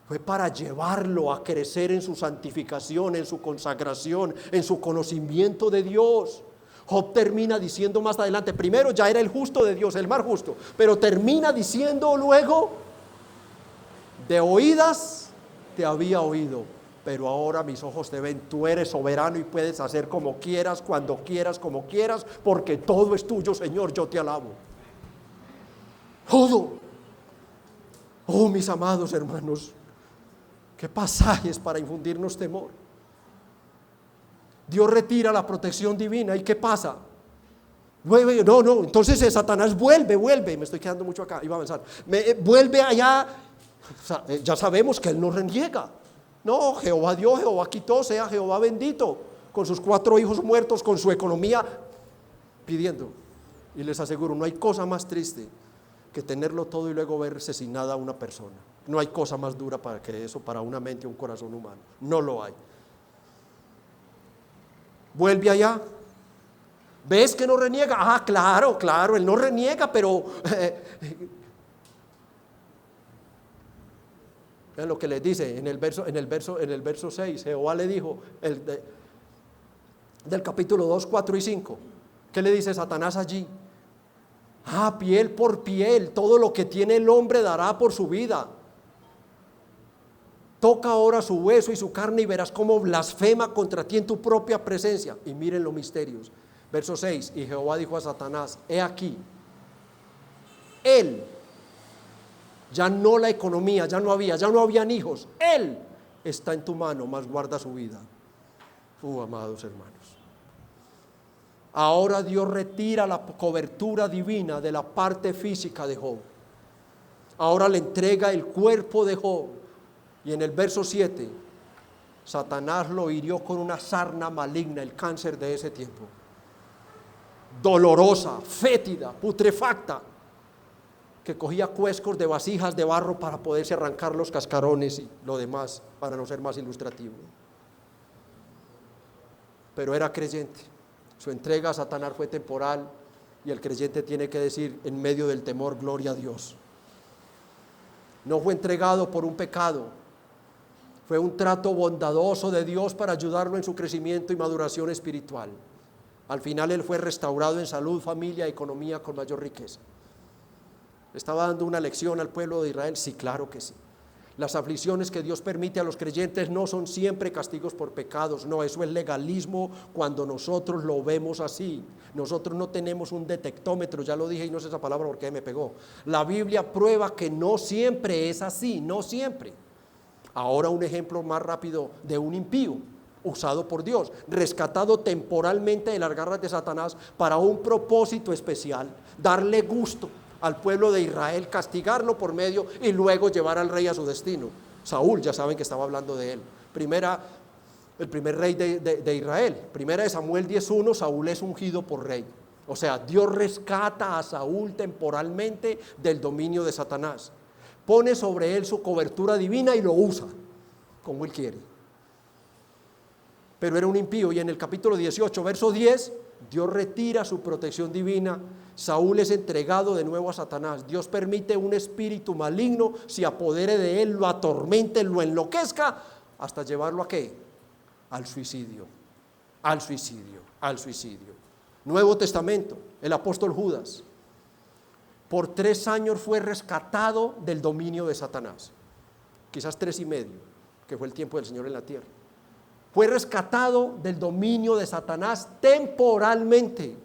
fue para llevarlo a crecer en su santificación, en su consagración, en su conocimiento de Dios. Job termina diciendo más adelante: primero ya era el justo de Dios, el más justo, pero termina diciendo luego: de oídas te había oído, pero ahora mis ojos te ven. Tú eres soberano y puedes hacer como quieras, cuando quieras, como quieras, porque todo es tuyo, Señor, yo te alabo. Todo. Oh, mis amados hermanos, qué pasajes para infundirnos temor. Dios retira la protección divina, ¿y qué pasa? Entonces Satanás vuelve, me estoy quedando mucho acá, iba a avanzar. Vuelve allá, ya sabemos que él no reniega. No, Jehová dio, Jehová quitó, sea Jehová bendito, con sus 4 hijos muertos, con su economía pidiendo. Y les aseguro, no hay cosa más triste que tenerlo todo y luego ver asesinada a una persona. No hay cosa más dura para que eso, para una mente, un corazón humano. No lo hay. Vuelve allá. ¿Ves que no reniega? Ah, claro, él no reniega, pero vean lo que les dice en el verso 6. Jehová le dijo, del capítulo 2, 4 y 5. ¿Qué le dice Satanás allí? Ah, piel por piel, todo lo que tiene el hombre dará por su vida. Toca ahora su hueso y su carne y verás cómo blasfema contra ti en tu propia presencia. Y miren los misterios. Verso 6, y Jehová dijo a Satanás: he aquí, él, ya no la economía, ya no habían hijos, él está en tu mano, mas guarda su vida. Amados hermanos, ahora Dios retira la cobertura divina de la parte física de Job. Ahora le entrega el cuerpo de Job. Y en el verso 7, Satanás lo hirió con una sarna maligna, el cáncer de ese tiempo. Dolorosa, fétida, putrefacta, que cogía cuescos de vasijas de barro para poderse arrancar los cascarones y lo demás, para no ser más ilustrativo. Pero era creyente. Su entrega a Satanás fue temporal y el creyente tiene que decir en medio del temor, gloria a Dios. No fue entregado por un pecado, fue un trato bondadoso de Dios para ayudarlo en su crecimiento y maduración espiritual. Al final él fue restaurado en salud, familia, economía con mayor riqueza. ¿Estaba dando una lección al pueblo de Israel? Sí, claro que sí. Las aflicciones que Dios permite a los creyentes no son siempre castigos por pecados, no, eso es legalismo cuando nosotros lo vemos así. Nosotros no tenemos un detectómetro, ya lo dije y no sé esa palabra porque me pegó. La Biblia prueba que no siempre es así, no siempre. Ahora un ejemplo más rápido de un impío usado por Dios, rescatado temporalmente de las garras de Satanás para un propósito especial, darle gusto al pueblo de Israel, castigarlo por medio y luego llevar al rey a su destino. Saúl, ya saben que estaba hablando de él. El primer rey de Israel. Primera de Samuel 10:1, Saúl es ungido por rey. O sea, Dios rescata a Saúl temporalmente del dominio de Satanás. Pone sobre él su cobertura divina y lo usa como él quiere. Pero era un impío y en el capítulo 18, verso 10, Dios retira su protección divina. Saúl es entregado de nuevo a Satanás. Dios permite un espíritu maligno se apodere de él, lo atormente, lo enloquezca, hasta llevarlo ¿a qué? Al suicidio, al suicidio, al suicidio. Nuevo Testamento, el apóstol Judas, por 3 años fue rescatado del dominio de Satanás, quizás 3 y medio, que fue el tiempo del Señor en la tierra. Fue rescatado del dominio de Satanás temporalmente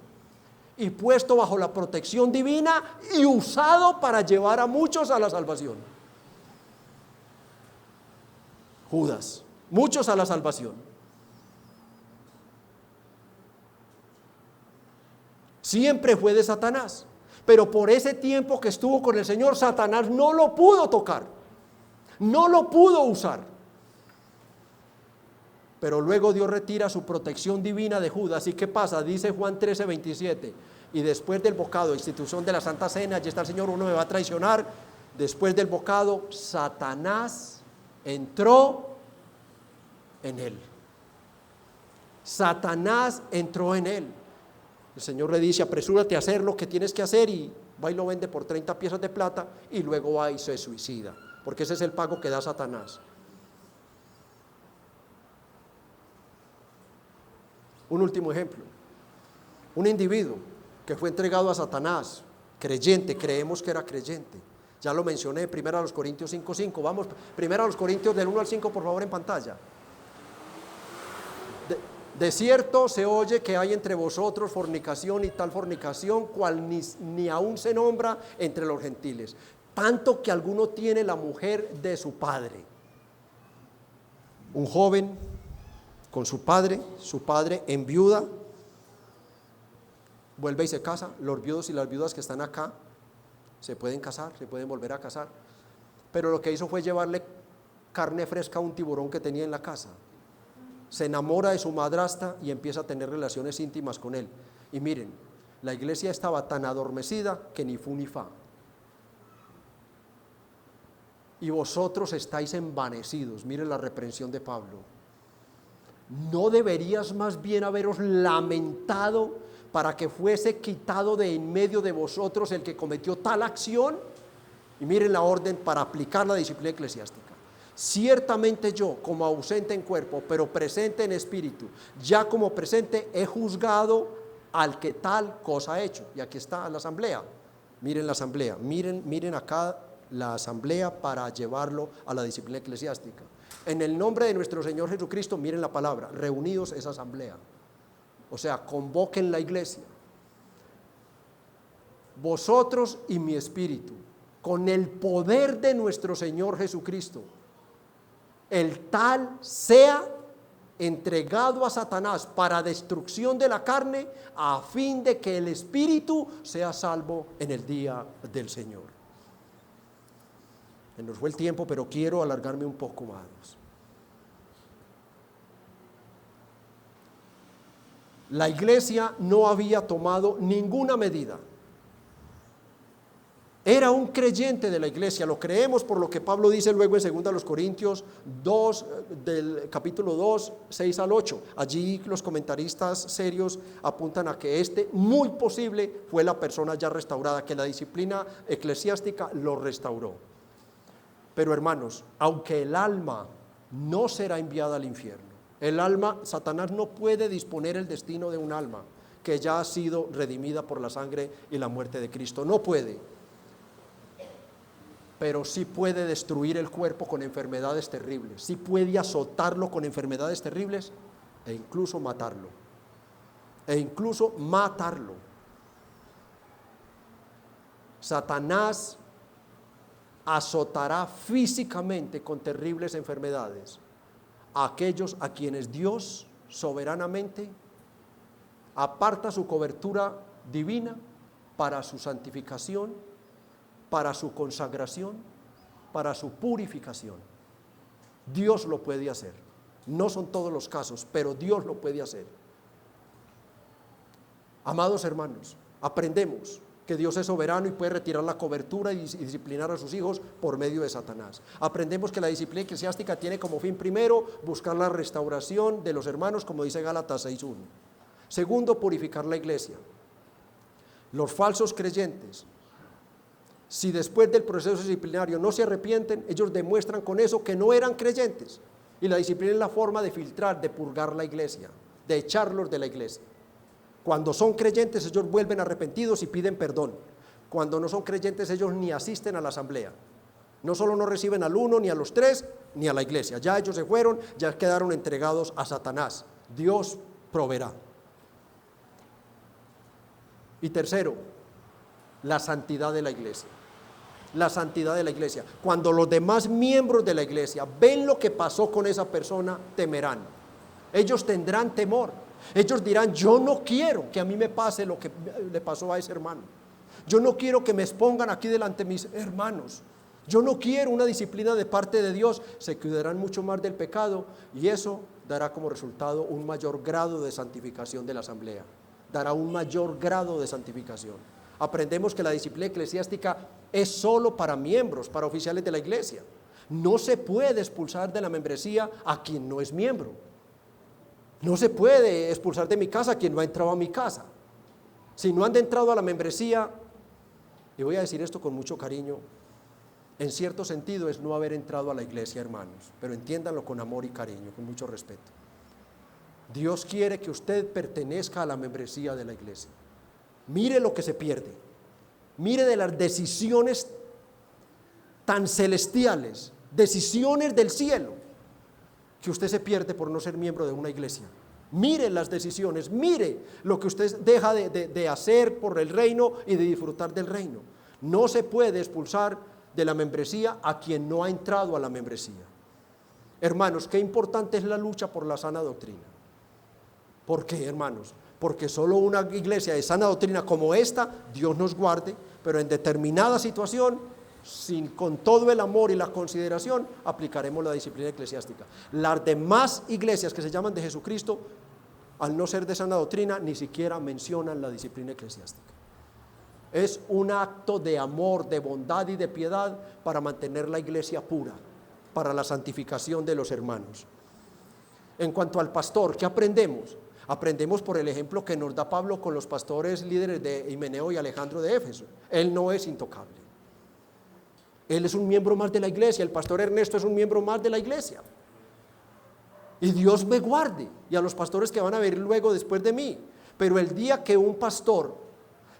y puesto bajo la protección divina y usado para llevar a muchos a la salvación. Judas, muchos a la salvación. Siempre fue de Satanás, pero por ese tiempo que estuvo con el Señor, Satanás no lo pudo tocar, no lo pudo usar. Pero luego Dios retira su protección divina de Judas. ¿Y qué pasa? Dice Juan 13:27. Y después del bocado, institución de la Santa Cena, allí está el Señor, uno me va a traicionar. Después del bocado, Satanás entró en él. Satanás entró en él. El Señor le dice, apresúrate a hacer lo que tienes que hacer, y va y lo vende por 30 piezas de plata y luego va y se suicida. Porque ese es el pago que da Satanás. Un último ejemplo, un individuo que fue entregado a Satanás, creyente, creemos que era creyente, ya lo mencioné, 1 Corintios 5:5, vamos, 1 Corintios del 1 al 5 por favor en pantalla. De cierto se oye que hay entre vosotros fornicación y tal fornicación, cual ni aún se nombra entre los gentiles, tanto que alguno tiene la mujer de su padre. Un joven con su padre enviuda, vuelve y se casa. Los viudos y las viudas que están acá se pueden casar, se pueden volver a casar, pero lo que hizo fue llevarle carne fresca a un tiburón que tenía en la casa. Se enamora de su madrastra y empieza a tener relaciones íntimas con él. Y miren, la iglesia estaba tan adormecida que ni fu ni fa. Y vosotros estáis envanecidos. Miren la reprensión de Pablo. ¿No deberías más bien haberos lamentado para que fuese quitado de en medio de vosotros el que cometió tal acción? Y miren la orden para aplicar la disciplina eclesiástica. Ciertamente yo, como ausente en cuerpo, pero presente en espíritu, ya como presente he juzgado al que tal cosa ha hecho. Y aquí está la asamblea. Miren la asamblea, miren acá la asamblea para llevarlo a la disciplina eclesiástica. En el nombre de nuestro Señor Jesucristo, miren la palabra, reunidos es asamblea. O sea, convoquen la iglesia. Vosotros y mi espíritu, con el poder de nuestro Señor Jesucristo, el tal sea entregado a Satanás para destrucción de la carne, a fin de que el espíritu sea salvo en el día del Señor. Se nos fue el tiempo, pero quiero alargarme un poco más. La iglesia no había tomado ninguna medida Era un creyente de la iglesia, lo creemos por lo que Pablo dice luego en 2 Corintios 2, del capítulo 2, 6 al 8. Allí los comentaristas serios apuntan a que muy posible fue la persona ya restaurada, que la disciplina eclesiástica lo restauró. Pero hermanos, aunque el alma no será enviada al infierno, el alma, Satanás no puede disponer el destino de un alma que ya ha sido redimida por la sangre y la muerte de Cristo, no puede. Pero sí puede destruir el cuerpo con enfermedades terribles, sí puede azotarlo con enfermedades terribles e incluso matarlo. Satanás azotará físicamente con terribles enfermedades a aquellos a quienes Dios soberanamente aparta su cobertura divina para su santificación, para su consagración, para su purificación. Dios lo puede hacer. No son todos los casos, pero Dios lo puede hacer. Amados hermanos, aprendemos que Dios es soberano y puede retirar la cobertura y disciplinar a sus hijos por medio de Satanás. Aprendemos que la disciplina eclesiástica tiene como fin primero buscar la restauración de los hermanos, como dice Gálatas 6:1. Segundo, purificar la iglesia. Los falsos creyentes, si después del proceso disciplinario no se arrepienten, ellos demuestran con eso que no eran creyentes. Y la disciplina es la forma de filtrar, de purgar la iglesia, de echarlos de la iglesia. Cuando son creyentes, ellos vuelven arrepentidos y piden perdón. Cuando no son creyentes, ellos ni asisten a la asamblea. No solo no reciben al uno, ni a los tres, ni a la iglesia. Ya ellos se fueron, ya quedaron entregados a Satanás. Dios proveerá. Y tercero, la santidad de la iglesia. La santidad de la iglesia. Cuando los demás miembros de la iglesia ven lo que pasó con esa persona, temerán. Ellos tendrán temor. Ellos dirán: yo no quiero que a mí me pase lo que le pasó a ese hermano. Yo no quiero que me expongan aquí delante de mis hermanos. Yo no quiero una disciplina de parte de Dios. Se cuidarán mucho más del pecado y eso dará como resultado un mayor grado de santificación de la asamblea. Dará un mayor grado de santificación. Aprendemos que la disciplina eclesiástica es solo para miembros, para oficiales de la iglesia. No se puede expulsar de la membresía a quien no es miembro. No se puede expulsar de mi casa a quien no ha entrado a mi casa. Si no han entrado a la membresía, y voy a decir esto con mucho cariño, en cierto sentido es no haber entrado a la iglesia, hermanos, pero entiéndanlo con amor y cariño, con mucho respeto. Dios quiere que usted pertenezca a la membresía de la iglesia. Mire lo que se pierde. Mire de las decisiones tan celestiales, decisiones del cielo, que usted se pierde por no ser miembro de una iglesia. Mire las decisiones, mire lo que usted deja de hacer por el reino y de disfrutar del reino. No se puede expulsar de la membresía a quien no ha entrado a la membresía. Hermanos, qué importante es la lucha por la sana doctrina. ¿Por qué, hermanos? Porque solo una iglesia de sana doctrina como esta, Dios nos guarde, pero en determinada situación, con todo el amor y la consideración, aplicaremos la disciplina eclesiástica. Las demás iglesias que se llaman de Jesucristo, al no ser de sana doctrina, ni siquiera mencionan la disciplina eclesiástica. Es un acto de amor, de bondad y de piedad para mantener la iglesia pura, para la santificación de los hermanos. En cuanto al pastor, ¿qué aprendemos? Aprendemos por el ejemplo que nos da Pablo con los pastores líderes de Himeneo y Alejandro de Éfeso. Él no es intocable. Él es un miembro más de la iglesia. El pastor Ernesto es un miembro más de la iglesia. Y Dios me guarde, y a los pastores que van a venir luego después de mí. Pero el día que un pastor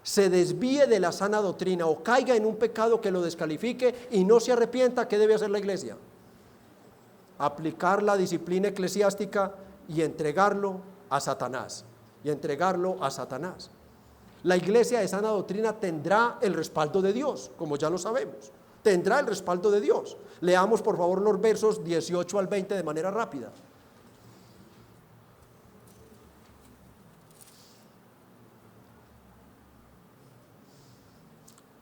se desvíe de la sana doctrina o caiga en un pecado que lo descalifique y no se arrepienta, ¿qué debe hacer la iglesia? Aplicar la disciplina eclesiástica y entregarlo a Satanás. La iglesia de sana doctrina tendrá el respaldo de Dios, como ya lo sabemos. Tendrá el respaldo de Dios. Leamos por favor los versos 18 al 20 de manera rápida.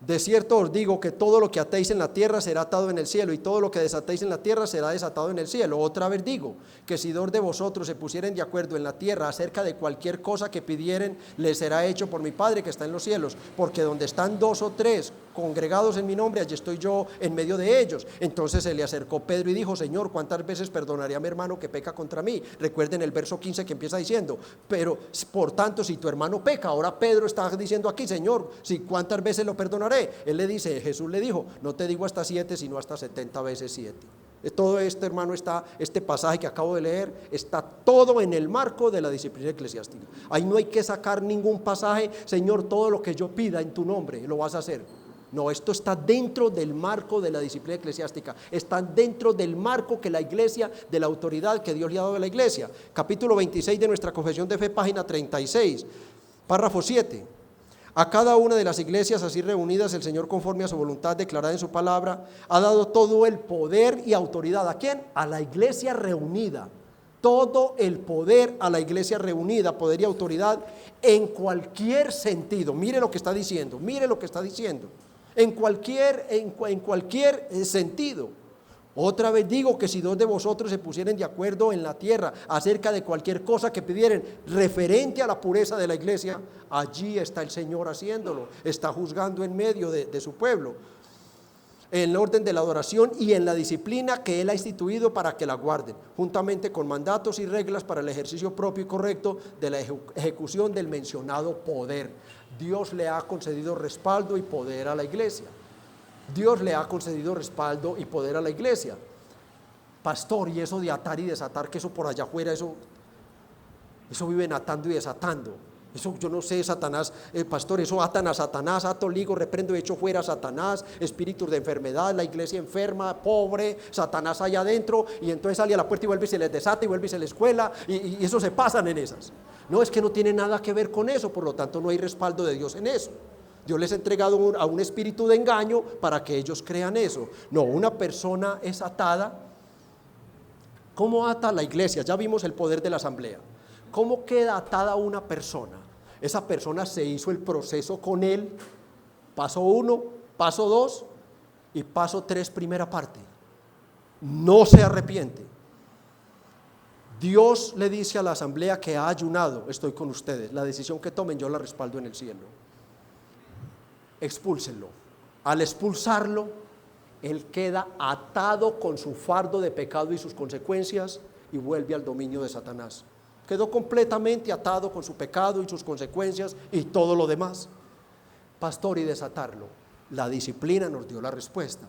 De cierto os digo que todo lo que atéis en la tierra será atado en el cielo, y todo lo que desatéis en la tierra será desatado en el cielo. Otra vez digo, que si dos de vosotros se pusieren de acuerdo en la tierra acerca de cualquier cosa que pidieren, les será hecho por mi Padre que está en los cielos. Porque donde están dos o tres congregados en mi nombre, allí estoy yo en medio de ellos. Entonces se le acercó Pedro y dijo: Señor, ¿cuántas veces perdonaré a mi hermano que peca contra mí? Recuerden el verso 15 que empieza diciendo: pero por tanto, si tu hermano peca, ahora Pedro está diciendo aquí: Señor, si ¿cuántas veces lo perdonaré? Él le dice, Jesús le dijo: no te digo hasta 7, sino hasta 70 veces 7. Todo esto, hermano, este pasaje que acabo de leer, está todo en el marco de la disciplina eclesiástica. Ahí no hay que sacar ningún pasaje: Señor, todo lo que yo pida en tu nombre lo vas a hacer. No, esto está dentro del marco de la disciplina eclesiástica, está dentro del marco que la iglesia, de la autoridad que Dios le ha dado a la iglesia. Capítulo 26 de nuestra Confesión de Fe, página 36, párrafo 7. A cada una de las iglesias así reunidas, el Señor, conforme a su voluntad declarada en su palabra, ha dado todo el poder y autoridad. ¿A quién? A la iglesia reunida. Todo el poder a la iglesia reunida, poder y autoridad en cualquier sentido. Mire lo que está diciendo, mire lo que está diciendo. En cualquier sentido. Otra vez digo que si dos de vosotros se pusieren de acuerdo en la tierra acerca de cualquier cosa que pidieren referente a la pureza de la iglesia, allí está el Señor haciéndolo, está juzgando en medio de su pueblo, en el orden de la adoración y en la disciplina que Él ha instituido para que la guarden, juntamente con mandatos y reglas para el ejercicio propio y correcto de la ejecución del mencionado poder. Dios le ha concedido respaldo y poder a la iglesia. Dios le ha concedido respaldo y poder a la iglesia. Pastor, y eso de atar y desatar, que eso por allá afuera, eso viven atando y desatando. Eso yo no sé, Satanás, pastor, eso atan a Satanás, ato, ligo, reprendo, echo fuera a Satanás, espíritus de enfermedad, la iglesia enferma, pobre, Satanás allá adentro, y entonces sale a la puerta y vuelve y se les desata y vuelve y se les cuela, y eso se pasan en esas. No, es que no tiene nada que ver con eso, por lo tanto no hay respaldo de Dios en eso. Dios les ha entregado a un espíritu de engaño para que ellos crean eso. No, una persona es atada. ¿Cómo ata la iglesia? Ya vimos el poder de la asamblea. ¿Cómo queda atada una persona? Esa persona se hizo el proceso con él, paso 1, paso 2 y paso 3, primera parte. No se arrepiente. Dios le dice a la asamblea que ha ayunado: estoy con ustedes, la decisión que tomen yo la respaldo en el cielo. Expúlsenlo. Al expulsarlo, él queda atado con su fardo de pecado y sus consecuencias y vuelve al dominio de Satanás. Quedó completamente atado con su pecado y sus consecuencias y todo lo demás. Pastor, y desatarlo. La disciplina nos dio la respuesta.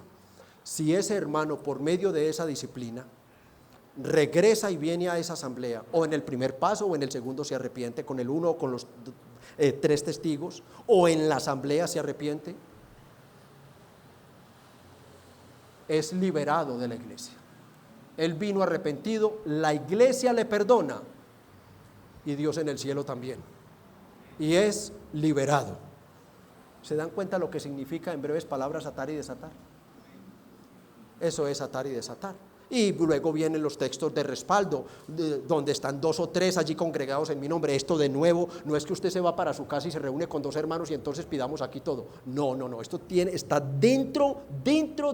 Si ese hermano, por medio de esa disciplina, regresa y viene a esa asamblea, o en el primer paso o en el segundo se arrepiente, con el uno o con los 3 testigos, o en la asamblea se arrepiente, es liberado de la iglesia. Él vino arrepentido, la iglesia le perdona y Dios en el cielo también, y es liberado. ¿Se dan cuenta lo que significa, en breves palabras, atar y desatar? Eso es atar y desatar. Y luego vienen los textos de respaldo, donde están 2 o 3 allí congregados en mi nombre. Esto de nuevo, no es que usted se va para su casa y se reúne con 2 hermanos y entonces pidamos aquí todo. No, esto está dentro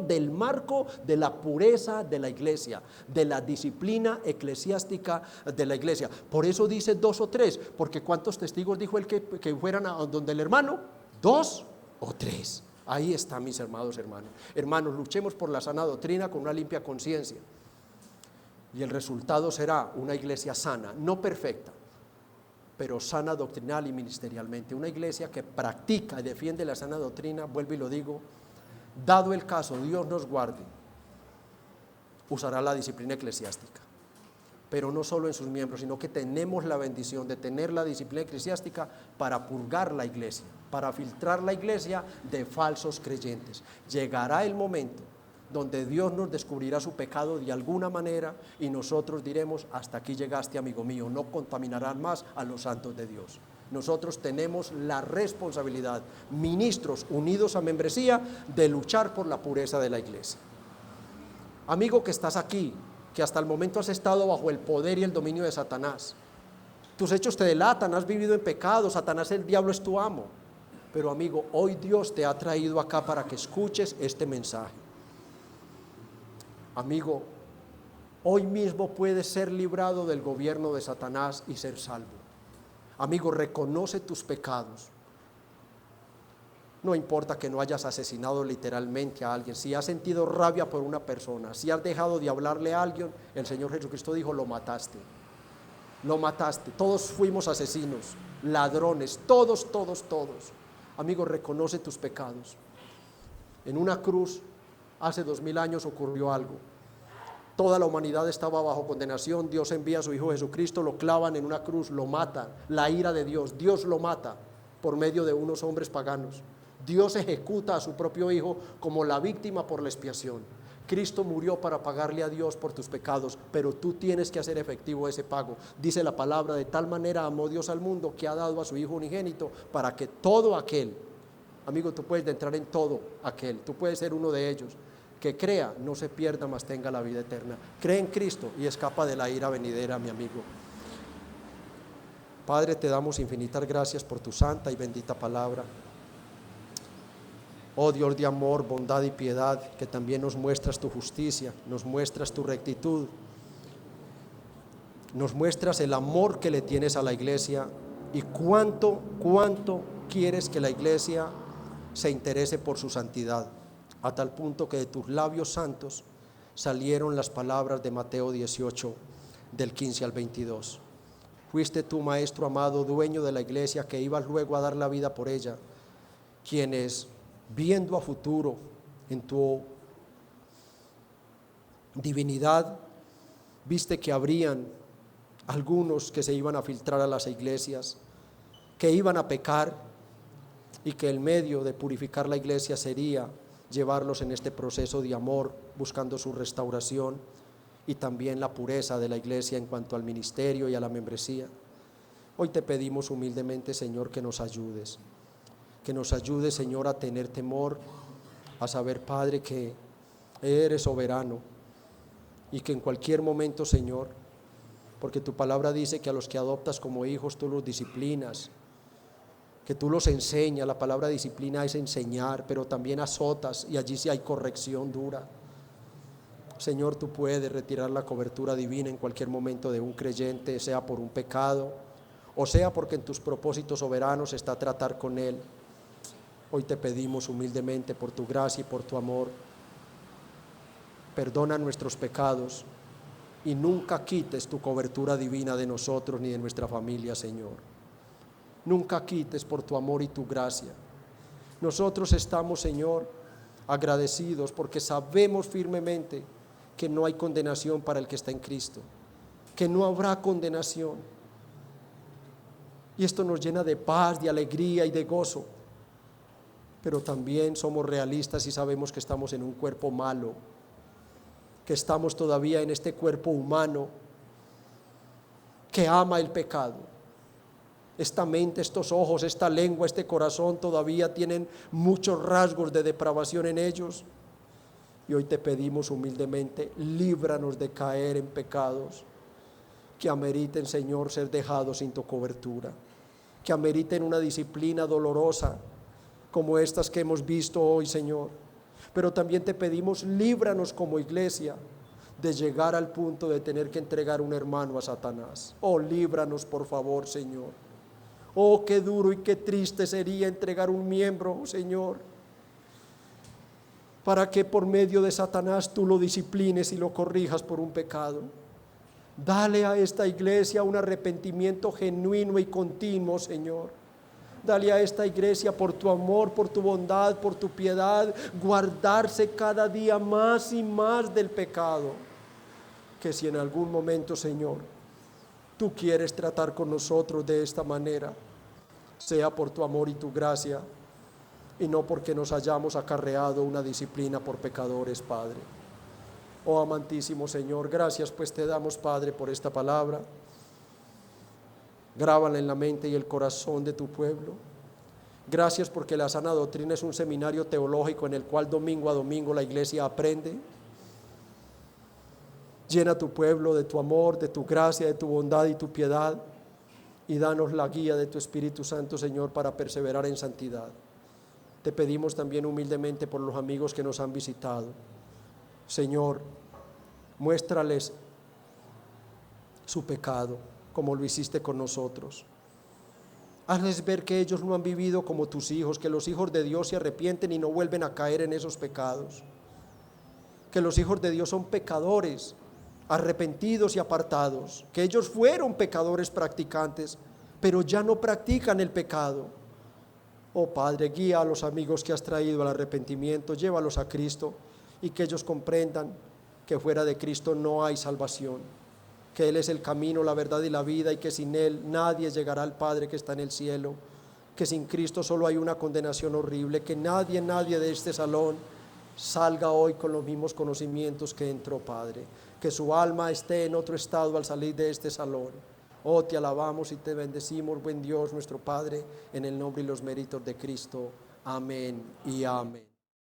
del marco de la pureza de la iglesia, de la disciplina eclesiástica de la iglesia. Por eso dice 2 o 3, porque ¿cuántos testigos dijo él que fueran a donde el hermano? 2 o 3. Ahí está, mis amados hermanos. Hermanos, luchemos por la sana doctrina con una limpia conciencia. Y el resultado será una iglesia sana, no perfecta, pero sana doctrinal y ministerialmente. Una iglesia que practica y defiende la sana doctrina, vuelvo y lo digo, dado el caso, Dios nos guarde, usará la disciplina eclesiástica. Pero no solo en sus miembros, sino que tenemos la bendición de tener la disciplina eclesiástica para purgar la iglesia, para filtrar la iglesia de falsos creyentes. Llegará el momento donde Dios nos descubrirá su pecado de alguna manera y nosotros diremos: hasta aquí llegaste, amigo mío, no contaminarán más a los santos de Dios. Nosotros tenemos la responsabilidad, ministros unidos a membresía, de luchar por la pureza de la iglesia. Amigo que estás aquí, que hasta el momento has estado bajo el poder y el dominio de Satanás, tus hechos te delatan, has vivido en pecado, Satanás, el diablo, es tu amo. Pero amigo, hoy Dios te ha traído acá para que escuches este mensaje. Amigo, hoy mismo puedes ser librado del gobierno de Satanás y ser salvo. Amigo, reconoce tus pecados. No importa que no hayas asesinado literalmente a alguien, si has sentido rabia por una persona, si has dejado de hablarle a alguien, el Señor Jesucristo dijo, lo mataste. Lo mataste. Todos fuimos asesinos, ladrones, todos, todos, todos. Amigo, reconoce tus pecados. En una cruz, hace 2000 años ocurrió algo. Toda la humanidad estaba bajo condenación. Dios envía a su Hijo Jesucristo, lo clavan en una cruz, lo matan. La ira de Dios, Dios lo mata por medio de unos hombres paganos. Dios ejecuta a su propio Hijo como la víctima por la expiación. Cristo murió para pagarle a Dios por tus pecados, pero tú tienes que hacer efectivo ese pago. Dice la palabra, de tal manera amó Dios al mundo que ha dado a su Hijo unigénito para que todo aquel, amigo, tú puedes entrar en todo aquel, tú puedes ser uno de ellos, que crea, no se pierda, mas tenga la vida eterna. Cree en Cristo y escapa de la ira venidera, mi amigo. Padre, te damos infinitas gracias por tu santa y bendita palabra. Oh Dios de amor, bondad y piedad, que también nos muestras tu justicia, nos muestras tu rectitud, nos muestras el amor que le tienes a la iglesia y cuánto quieres que la iglesia se interese por su santidad, a tal punto que de tus labios santos salieron las palabras de Mateo 18, del 15 al 22. Fuiste tú, Maestro amado, dueño de la iglesia, que ibas luego a dar la vida por ella, quienes, viendo a futuro en tu divinidad, viste que habrían algunos que se iban a filtrar a las iglesias, que iban a pecar, y que el medio de purificar la iglesia sería llevarlos en este proceso de amor, buscando su restauración y también la pureza de la iglesia en cuanto al ministerio y a la membresía. Hoy te pedimos humildemente, Señor, que nos ayudes, Señor, a tener temor, a saber, Padre, que eres soberano y que en cualquier momento, Señor, porque tu palabra dice que a los que adoptas como hijos tú los disciplinas, que tú los enseñas. La palabra disciplina es enseñar, pero también azotas, y allí sí hay corrección dura. Señor, tú puedes retirar la cobertura divina en cualquier momento de un creyente, sea por un pecado o sea porque en tus propósitos soberanos está tratar con él. Hoy te pedimos humildemente por tu gracia y por tu amor, perdona nuestros pecados y nunca quites tu cobertura divina de nosotros ni de nuestra familia, Señor. Nunca quites por tu amor y tu gracia. Nosotros estamos, Señor, agradecidos porque sabemos firmemente que no hay condenación para el que está en Cristo, que no habrá condenación. Y esto nos llena de paz, de alegría y de gozo. Pero también somos realistas y sabemos que estamos en un cuerpo malo, que estamos todavía en este cuerpo humano que ama el pecado. Esta mente, estos ojos, esta lengua, este corazón todavía tienen muchos rasgos de depravación en ellos. Y hoy te pedimos humildemente, líbranos de caer en pecados que ameriten, Señor, ser dejados sin tu cobertura, que ameriten una disciplina dolorosa como estas que hemos visto hoy, Señor. Pero también te pedimos, líbranos como iglesia de llegar al punto de tener que entregar un hermano a Satanás. Oh, líbranos, por favor, Señor. Oh, qué duro y qué triste sería entregar un miembro, Señor, para que por medio de Satanás tú lo disciplines y lo corrijas por un pecado. Dale a esta iglesia un arrepentimiento genuino y continuo, Señor. Dale a esta iglesia, por tu amor, por tu bondad, por tu piedad, guardarse cada día más y más del pecado. Que si en algún momento, Señor, tú quieres tratar con nosotros de esta manera, sea por tu amor y tu gracia, y no porque nos hayamos acarreado una disciplina por pecadores, Padre. Oh amantísimo Señor, gracias pues te damos, Padre, por esta palabra. Grábala en la mente y el corazón de tu pueblo. Gracias porque la sana doctrina es un seminario teológico en el cual domingo a domingo la iglesia aprende. Llena tu pueblo de tu amor, de tu gracia, de tu bondad y tu piedad, y danos la guía de tu Espíritu Santo, Señor, para perseverar en santidad. Te pedimos también humildemente por los amigos que nos han visitado. Señor, muéstrales su pecado como lo hiciste con nosotros. Hazles ver que ellos no han vivido como tus hijos, que los hijos de Dios se arrepienten y no vuelven a caer en esos pecados. Que los hijos de Dios son pecadores, arrepentidos y apartados. Que ellos fueron pecadores practicantes, pero ya no practican el pecado. Oh Padre, guía a los amigos que has traído al arrepentimiento, llévalos a Cristo y que ellos comprendan que fuera de Cristo no hay salvación, que Él es el camino, la verdad y la vida, y que sin Él nadie llegará al Padre que está en el cielo, que sin Cristo solo hay una condenación horrible, que nadie de este salón salga hoy con los mismos conocimientos que entró, Padre, que su alma esté en otro estado al salir de este salón. Oh, te alabamos y te bendecimos, buen Dios, nuestro Padre, en el nombre y los méritos de Cristo. Amén y amén.